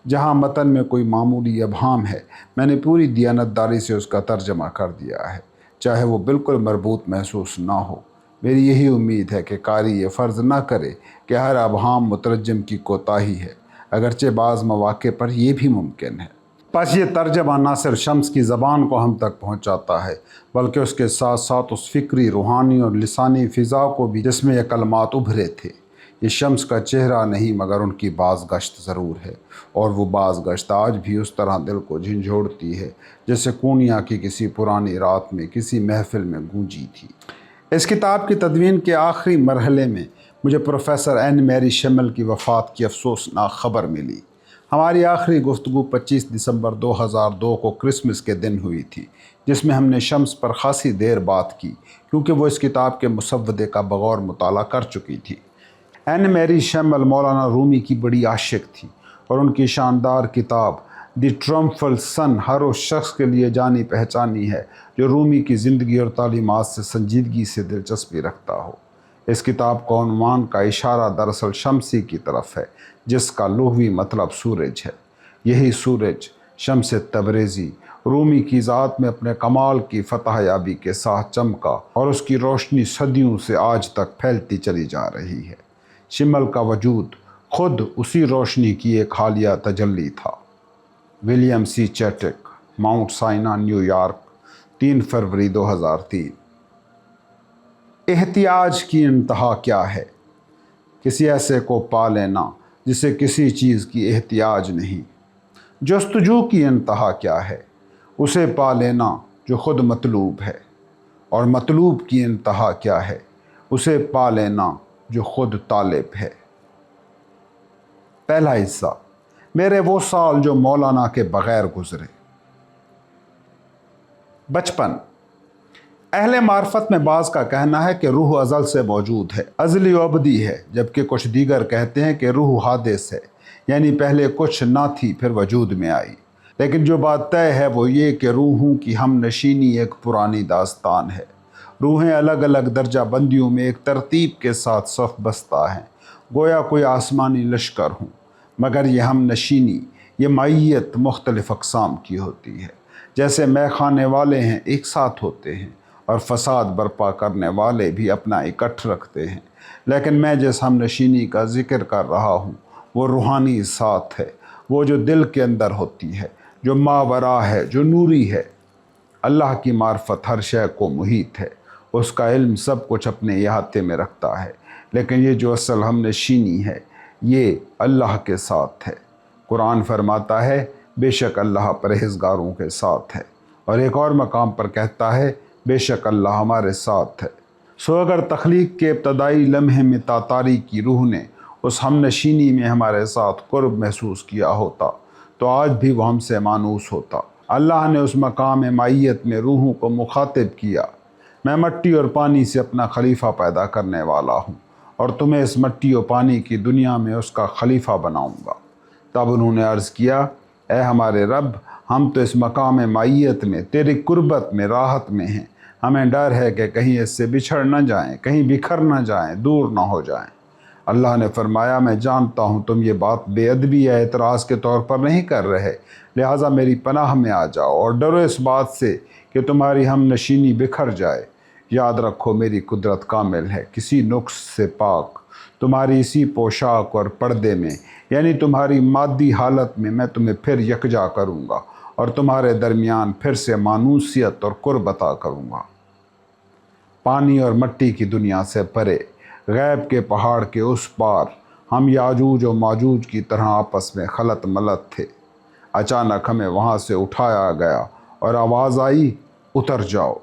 جہاں متن میں کوئی معمولی ابہام ہے، میں نے پوری دیانتداری سے اس کا ترجمہ کر دیا ہے، چاہے وہ بالکل مربوط محسوس نہ ہو۔ میری یہی امید ہے کہ قاری یہ فرض نہ کرے کہ ہر ابہام مترجم کی کوتاہی ہے، اگرچہ بعض مواقع پر یہ بھی ممکن ہے۔ پس یہ ترجمہ نہ صرف شمس کی زبان کو ہم تک پہنچاتا ہے، بلکہ اس کے ساتھ ساتھ اس فکری، روحانی اور لسانی فضا کو بھی جس میں یہ کلمات ابھرے تھے۔ یہ شمس کا چہرہ نہیں مگر ان کی باز گشت ضرور ہے، اور وہ باز گشت آج بھی اس طرح دل کو جھنجھوڑتی ہے جیسے کونیا کی کسی پرانی رات میں کسی محفل میں گونجی تھی۔ اس کتاب کی تدوین کے آخری مرحلے میں مجھے پروفیسر این میری شمل کی وفات کی افسوسناک خبر ملی۔ ہماری آخری گفتگو 25 دسمبر 2002 کو کرسمس کے دن ہوئی تھی، جس میں ہم نے شمس پر خاصی دیر بات کی کیونکہ وہ اس کتاب کے مسودے کا بغور مطالعہ کر چکی تھی۔ این میری شمل مولانا رومی کی بڑی عاشق تھی اور ان کی شاندار کتاب دی ٹرمفل سن ہر اس شخص کے لیے جانی پہچانی ہے جو رومی کی زندگی اور تعلیمات سے سنجیدگی سے دلچسپی رکھتا ہو۔ اس کتاب کا عنوان کا اشارہ دراصل شمسی کی طرف ہے، جس کا لغوی مطلب سورج ہے۔ یہی سورج شمس تبریزی رومی کی ذات میں اپنے کمال کی فتح یابی کے ساتھ چمکا اور اس کی روشنی صدیوں سے آج تک پھیلتی چلی جا رہی ہے۔ شمل کا وجود خود اسی روشنی کی ایک حالیہ تجلی تھا۔ ولیم سی چیٹک، ماؤنٹ سائنا، نیو یارک، 3 فروری 2003۔ احتیاج کی انتہا کیا ہے؟ کسی ایسے کو پا لینا جسے کسی چیز کی احتیاج نہیں۔ جستجو کی انتہا کیا ہے؟ اسے پا لینا جو خود مطلوب ہے۔ اور مطلوب کی انتہا کیا ہے؟ اسے پا لینا جو خود طالب ہے۔ پہلا حصہ، میرے وہ سال جو مولانا کے بغیر گزرے۔ بچپن۔ اہل معرفت میں بعض کا کہنا ہے کہ روح ازل سے موجود ہے، ازلی و ابدی ہے، جبکہ کچھ دیگر کہتے ہیں کہ روح حادث ہے، یعنی پہلے کچھ نہ تھی پھر وجود میں آئی۔ لیکن جو بات طے ہے وہ یہ کہ روحوں کی ہم نشینی ایک پرانی داستان ہے۔ روحیں الگ الگ درجہ بندیوں میں ایک ترتیب کے ساتھ صف بستہ ہیں، گویا کوئی آسمانی لشکر ہوں، مگر یہ ہم نشینی، یہ معیت مختلف اقسام کی ہوتی ہے۔ جیسے مے خانے والے ہیں ایک ساتھ ہوتے ہیں اور فساد برپا کرنے والے بھی اپنا اکٹھ رکھتے ہیں، لیکن میں جس ہم نشینی کا ذکر کر رہا ہوں وہ روحانی ساتھ ہے، وہ جو دل کے اندر ہوتی ہے، جو ماورا ہے، جو نوری ہے۔ اللہ کی معرفت ہر شے کو محیط ہے، اس کا علم سب کچھ اپنے احاطے میں رکھتا ہے، لیکن یہ جو اصل ہم نشینی ہے یہ اللہ کے ساتھ ہے۔ قرآن فرماتا ہے بے شک اللہ پرہیزگاروں کے ساتھ ہے، اور ایک اور مقام پر کہتا ہے بے شک اللہ ہمارے ساتھ ہے۔ سو اگر تخلیق کے ابتدائی لمحے میں تاتاری کی روح نے اس ہم نشینی میں ہمارے ساتھ قرب محسوس کیا ہوتا تو آج بھی وہ ہم سے مانوس ہوتا۔ اللہ نے اس مقام معیت میں روحوں کو مخاطب کیا، میں مٹی اور پانی سے اپنا خلیفہ پیدا کرنے والا ہوں اور تمہیں اس مٹی اور پانی کی دنیا میں اس کا خلیفہ بناؤں گا۔ تب انہوں نے عرض کیا اے ہمارے رب، ہم تو اس مقام معیت میں تیری قربت میں راحت میں ہیں، ہمیں ڈر ہے کہ کہیں اس سے بچھڑ نہ جائیں، کہیں بکھر نہ جائیں، دور نہ ہو جائیں۔ اللہ نے فرمایا میں جانتا ہوں تم یہ بات بے ادبی یا اعتراض کے طور پر نہیں کر رہے، لہٰذا میری پناہ میں آ جاؤ اور ڈرو اس بات سے کہ تمہاری ہم نشینی بکھر جائے۔ یاد رکھو میری قدرت کامل ہے، کسی نقص سے پاک۔ تمہاری اسی پوشاک اور پردے میں، یعنی تمہاری مادی حالت میں، میں تمہیں پھر یکجا کروں گا اور تمہارے درمیان پھر سے مانوسیت اور قرب عطا کروں گا۔ پانی اور مٹی کی دنیا سے پرے، غیب کے پہاڑ کے اس پار، ہم یاجوج و ماجوج کی طرح آپس میں خلط ملط تھے۔ اچانک ہمیں وہاں سے اٹھایا گیا اور آواز آئی اتر جاؤ۔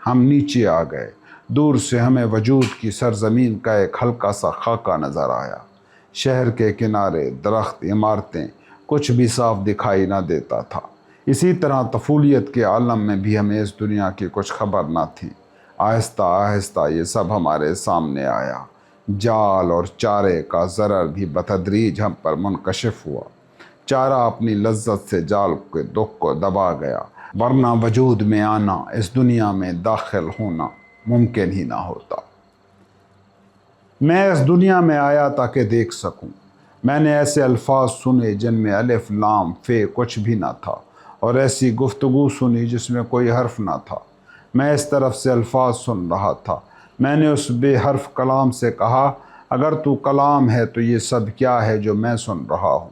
ہم نیچے آ گئے۔ دور سے ہمیں وجود کی سرزمین کا ایک ہلکا سا خاکہ نظر آیا۔ شہر کے کنارے درخت، عمارتیں، کچھ بھی صاف دکھائی نہ دیتا تھا۔ اسی طرح طفولیت کے عالم میں بھی ہمیں اس دنیا کی کچھ خبر نہ تھی۔ آہستہ آہستہ یہ سب ہمارے سامنے آیا۔ جال اور چارے کا ضرر بھی بتدریج ہم پر منکشف ہوا۔ چارہ اپنی لذت سے جال کے دکھ کو دبا گیا، ورنہ وجود میں آنا، اس دنیا میں داخل ہونا ممکن ہی نہ ہوتا۔ میں اس دنیا میں آیا تاکہ دیکھ سکوں۔ میں نے ایسے الفاظ سنے جن میں الف لام فے کچھ بھی نہ تھا، اور ایسی گفتگو سنی جس میں کوئی حرف نہ تھا۔ میں اس طرف سے الفاظ سن رہا تھا۔ میں نے اس بے حرف کلام سے کہا، اگر تو کلام ہے تو یہ سب کیا ہے جو میں سن رہا ہوں؟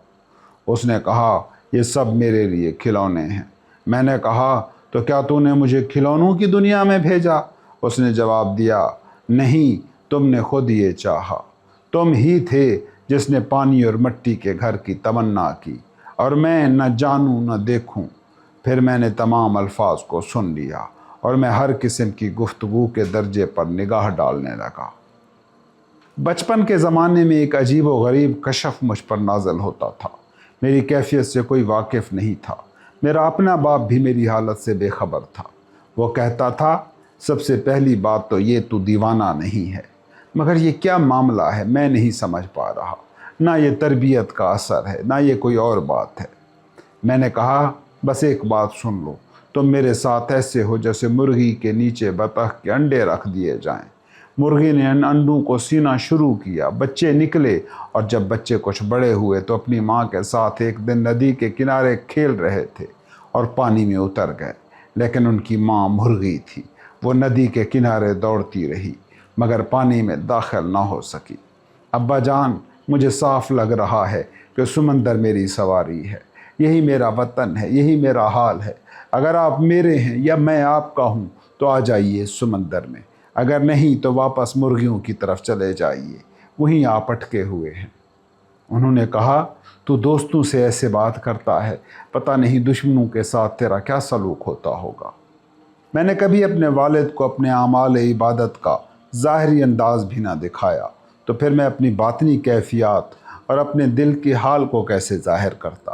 اس نے کہا، یہ سب میرے لیے کھلونے ہیں۔ میں نے کہا، تو کیا تو نے مجھے کھلونوں کی دنیا میں بھیجا؟ اس نے جواب دیا، نہیں، تم نے خود یہ چاہا۔ تم ہی تھے جس نے پانی اور مٹی کے گھر کی تمنا کی، اور میں نہ جانوں نہ دیکھوں۔ پھر میں نے تمام الفاظ کو سن لیا، اور میں ہر قسم کی گفتگو کے درجے پر نگاہ ڈالنے لگا۔ بچپن کے زمانے میں ایک عجیب و غریب کشف مجھ پر نازل ہوتا تھا۔ میری کیفیت سے کوئی واقف نہیں تھا۔ میرا اپنا باپ بھی میری حالت سے بے خبر تھا۔ وہ کہتا تھا، سب سے پہلی بات تو یہ تو دیوانہ نہیں ہے۔ مگر یہ کیا معاملہ ہے، میں نہیں سمجھ پا رہا۔ نہ یہ تربیت کا اثر ہے، نہ یہ کوئی اور بات ہے۔ میں نے کہا، بس ایک بات سن لو، تم میرے ساتھ ایسے ہو جیسے مرغی کے نیچے بطخ کے انڈے رکھ دیے جائیں۔ مرغی نے ان انڈوں کو سینا شروع کیا، بچے نکلے، اور جب بچے کچھ بڑے ہوئے تو اپنی ماں کے ساتھ ایک دن ندی کے کنارے کھیل رہے تھے اور پانی میں اتر گئے۔ لیکن ان کی ماں مرغی تھی، وہ ندی کے کنارے دوڑتی رہی مگر پانی میں داخل نہ ہو سکی۔ ابا جان، مجھے صاف لگ رہا ہے کہ سمندر میری سواری ہے۔ یہی میرا وطن ہے، یہی میرا حال ہے۔ اگر آپ میرے ہیں یا میں آپ کا ہوں تو آ جائیے سمندر میں، اگر نہیں تو واپس مرغیوں کی طرف چلے جائیے، وہیں آپ اٹکے ہوئے ہیں۔ انہوں نے کہا، تو دوستوں سے ایسے بات کرتا ہے، پتہ نہیں دشمنوں کے ساتھ تیرا کیا سلوک ہوتا ہوگا۔ میں نے کبھی اپنے والد کو اپنے اعمال عبادت کا ظاہری انداز بھی نہ دکھایا، تو پھر میں اپنی باطنی کیفیات اور اپنے دل کے حال کو کیسے ظاہر کرتا؟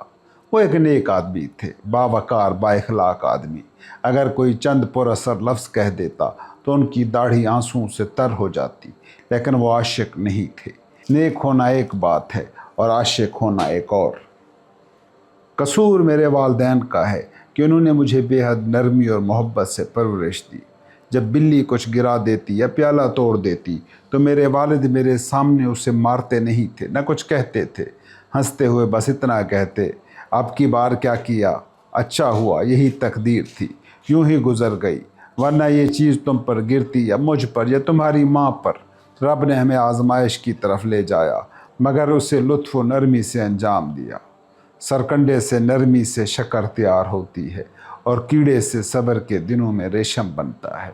وہ ایک نیک آدمی تھے، باوقار، با اخلاق آدمی۔ اگر کوئی چند پر اثر لفظ کہہ دیتا تو ان کی داڑھی آنسوں سے تر ہو جاتی، لیکن وہ عاشق نہیں تھے۔ نیک ہونا ایک بات ہے اور عاشق ہونا ایک اور۔ قصور میرے والدین کا ہے کہ انہوں نے مجھے بے حد نرمی اور محبت سے پرورش دی۔ جب بلی کچھ گرا دیتی یا پیالہ توڑ دیتی تو میرے والد میرے سامنے اسے مارتے نہیں تھے، نہ کچھ کہتے تھے۔ ہنستے ہوئے بس اتنا کہتے، اب کی بار کیا کیا، اچھا ہوا، یہی تقدیر تھی، یوں ہی گزر گئی، ورنہ یہ چیز تم پر گرتی یا مجھ پر یا تمہاری ماں پر۔ رب نے ہمیں آزمائش کی طرف لے جایا، مگر اسے لطف و نرمی سے انجام دیا۔ سرکنڈے سے نرمی سے شکر تیار ہوتی ہے، اور کیڑے سے صبر کے دنوں میں ریشم بنتا ہے۔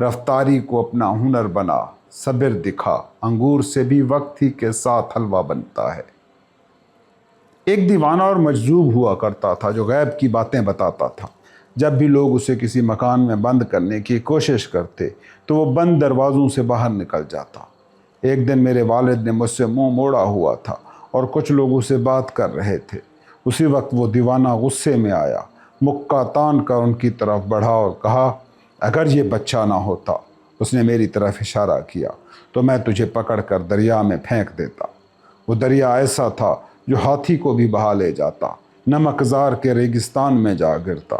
رفتاری کو اپنا ہنر بنا، صبر دکھا، انگور سے بھی وقت ہی کے ساتھ حلوہ بنتا ہے۔ ایک دیوانہ اور مجذوب ہوا کرتا تھا جو غیب کی باتیں بتاتا تھا۔ جب بھی لوگ اسے کسی مکان میں بند کرنے کی کوشش کرتے تو وہ بند دروازوں سے باہر نکل جاتا۔ ایک دن میرے والد نے مجھ سے منہ موڑا ہوا تھا اور کچھ لوگوں سے بات کر رہے تھے۔ اسی وقت وہ دیوانہ غصے میں آیا، مکہ تان کر ان کی طرف بڑھا اور کہا، اگر یہ بچہ نہ ہوتا، اس نے میری طرف اشارہ کیا، تو میں تجھے پکڑ کر دریا میں پھینک دیتا۔ وہ دریا ایسا تھا جو ہاتھی کو بھی بہا لے جاتا، نمکزار کے ریگستان میں جا گرتا۔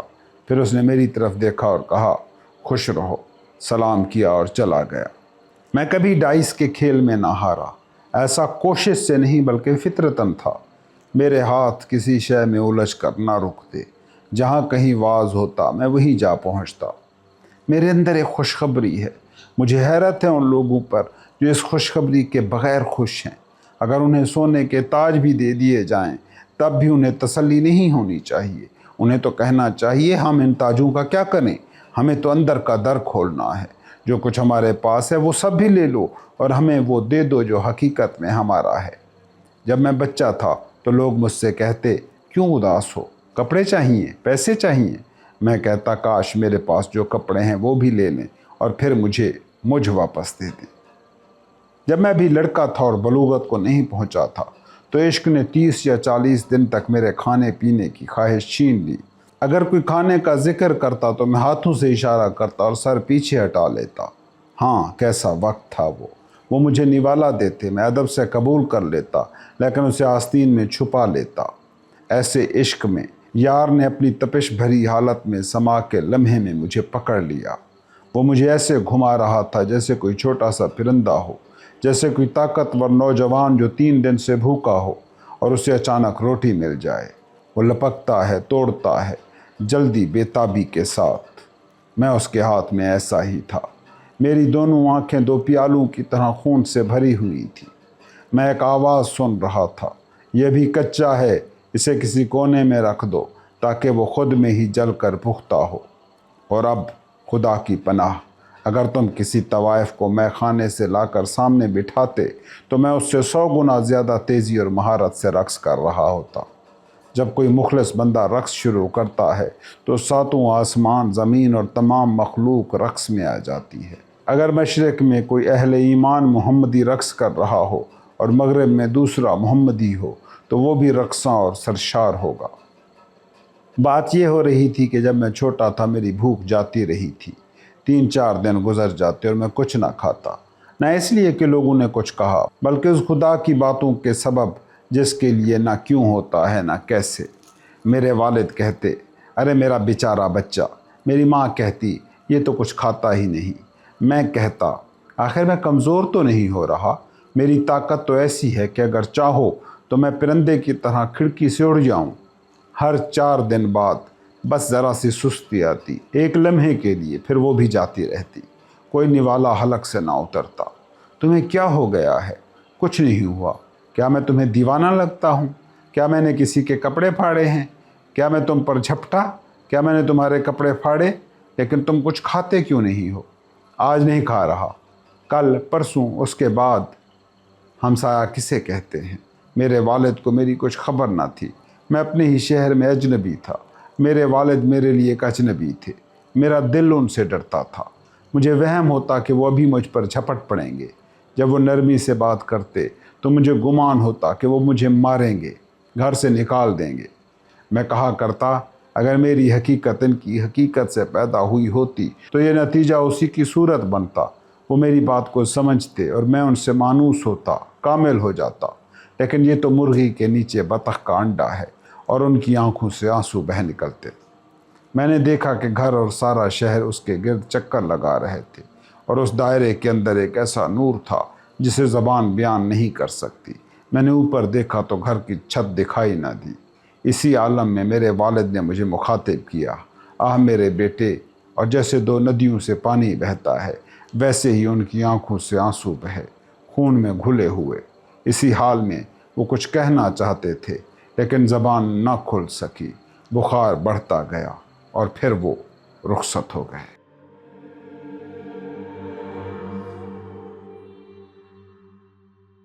پھر اس نے میری طرف دیکھا اور کہا، خوش رہو، سلام کیا اور چلا گیا۔ میں کبھی ڈائس کے کھیل میں نہ ہارا، ایسا کوشش سے نہیں بلکہ فطرتاً تھا۔ میرے ہاتھ کسی شے میں الجھ کر نہ رکتے، جہاں کہیں واز ہوتا میں وہیں جا پہنچتا۔ میرے اندر ایک خوشخبری ہے، مجھے حیرت ہے ان لوگوں پر جو اس خوشخبری کے بغیر خوش ہیں۔ اگر انہیں سونے کے تاج بھی دے دیے جائیں تب بھی انہیں تسلی نہیں ہونی چاہیے۔ انہیں تو کہنا چاہیے، ہم ان تاجوں کا کیا کریں، ہمیں تو اندر کا در کھولنا ہے۔ جو کچھ ہمارے پاس ہے وہ سب بھی لے لو اور ہمیں وہ دے دو جو حقیقت میں ہمارا ہے۔ جب میں بچہ تھا تو لوگ مجھ سے کہتے، کیوں اداس ہو، کپڑے چاہیے، پیسے چاہیے؟ میں کہتا، کاش میرے پاس جو کپڑے ہیں وہ بھی لے لیں اور پھر مجھ واپس دے دی۔ جب میں بھی لڑکا تھا اور بلوغت کو نہیں پہنچا تھا تو عشق نے 30 یا 40 دن تک میرے کھانے پینے کی خواہش چھین لی۔ اگر کوئی کھانے کا ذکر کرتا تو میں ہاتھوں سے اشارہ کرتا اور سر پیچھے ہٹا لیتا۔ ہاں، کیسا وقت تھا وہ مجھے نوالا دیتے، میں ادب سے قبول کر لیتا لیکن اسے آستین میں چھپا لیتا۔ ایسے عشق میں یار نے اپنی تپش بھری حالت میں سما کے لمحے میں مجھے پکڑ لیا۔ وہ مجھے ایسے گھما رہا تھا جیسے کوئی چھوٹا سا پرندہ ہو، جیسے کوئی طاقتور نوجوان جو 3 دن سے بھوکا ہو اور اسے اچانک روٹی مل جائے۔ وہ لپکتا ہے، توڑتا ہے، جلدی بے تابی کے ساتھ۔ میں اس کے ہاتھ میں ایسا ہی تھا۔ میری دونوں آنکھیں 2 پیالوں کی طرح خون سے بھری ہوئی تھی۔ میں ایک آواز سن رہا تھا، یہ بھی کچا ہے، اسے کسی کونے میں رکھ دو تاکہ وہ خود میں ہی جل کر پختہ ہو۔ اور اب خدا کی پناہ، اگر تم کسی طوائف کو میں خانے سے لا کر سامنے بٹھاتے تو میں اس سے 100 گنا زیادہ تیزی اور مہارت سے رقص کر رہا ہوتا۔ جب کوئی مخلص بندہ رقص شروع کرتا ہے تو 7 آسمان، زمین اور تمام مخلوق رقص میں آ جاتی ہے۔ اگر مشرق میں کوئی اہل ایمان محمدی رقص کر رہا ہو اور مغرب میں دوسرا محمدی ہو تو وہ بھی رقصاں اور سرشار ہوگا۔ بات یہ ہو رہی تھی کہ جب میں چھوٹا تھا میری بھوک جاتی رہی تھی۔ 3-4 دن گزر جاتے اور میں کچھ نہ کھاتا، نہ اس لیے کہ لوگوں نے کچھ کہا بلکہ اس خدا کی باتوں کے سبب جس کے لیے نہ کیوں ہوتا ہے نہ کیسے۔ میرے والد کہتے، ارے میرا بیچارہ بچہ۔ میری ماں کہتی، یہ تو کچھ کھاتا ہی نہیں۔ میں کہتا، آخر میں کمزور تو نہیں ہو رہا؟ میری طاقت تو ایسی ہے کہ اگر چاہو تو میں پرندے کی طرح کھڑکی سے اڑ جاؤں۔ ہر 4 دن بعد بس ذرا سی سستی آتی، ایک لمحے کے لیے، پھر وہ بھی جاتی رہتی۔ کوئی نوالا حلق سے نہ اترتا۔ تمہیں کیا ہو گیا ہے؟ کچھ نہیں ہوا۔ کیا میں تمہیں دیوانہ لگتا ہوں؟ کیا میں نے کسی کے کپڑے پھاڑے ہیں؟ کیا میں تم پر جھپٹا؟ کیا میں نے تمہارے کپڑے پھاڑے؟ لیکن تم کچھ کھاتے کیوں نہیں ہو؟ آج نہیں کھا رہا، کل، پرسوں، اس کے بعد۔ ہمسایہ کسے کہتے ہیں؟ میرے والد کو میری کچھ خبر نہ تھی۔ میں اپنے ہی شہر میں اجنبی تھا۔ میرے والد میرے لیے ایک اجنبی تھے۔ میرا دل ان سے ڈرتا تھا۔ مجھے وہم ہوتا کہ وہ ابھی مجھ پر جھپٹ پڑیں گے۔ جب وہ نرمی سے بات کرتے تو مجھے گمان ہوتا کہ وہ مجھے ماریں گے، گھر سے نکال دیں گے۔ میں کہا کرتا، اگر میری حقیقت ان کی حقیقت سے پیدا ہوئی ہوتی تو یہ نتیجہ اسی کی صورت بنتا۔ وہ میری بات کو سمجھتے اور میں ان سے مانوس ہوتا، کامل ہو جاتا۔ لیکن یہ تو مرغی کے نیچے بطخ کا انڈا ہے اور ان کی آنکھوں سے آنسو بہہ نکلتے۔ میں نے دیکھا کہ گھر اور سارا شہر اس کے گرد چکر لگا رہے تھے اور اس دائرے کے اندر ایک ایسا نور تھا جسے زبان بیان نہیں کر سکتی۔ میں نے اوپر دیکھا تو گھر کی چھت دکھائی نہ دی۔ اسی عالم میں میرے والد نے مجھے مخاطب کیا، آہ میرے بیٹے، اور جیسے 2 ندیوں سے پانی بہتا ہے ویسے ہی ان کی آنکھوں سے آنسو بہے، خون میں گھلے ہوئے۔ اسی حال میں وہ کچھ کہنا چاہتے تھے لیکن زبان نہ کھل سکی۔ بخار بڑھتا گیا اور پھر وہ رخصت ہو گئے۔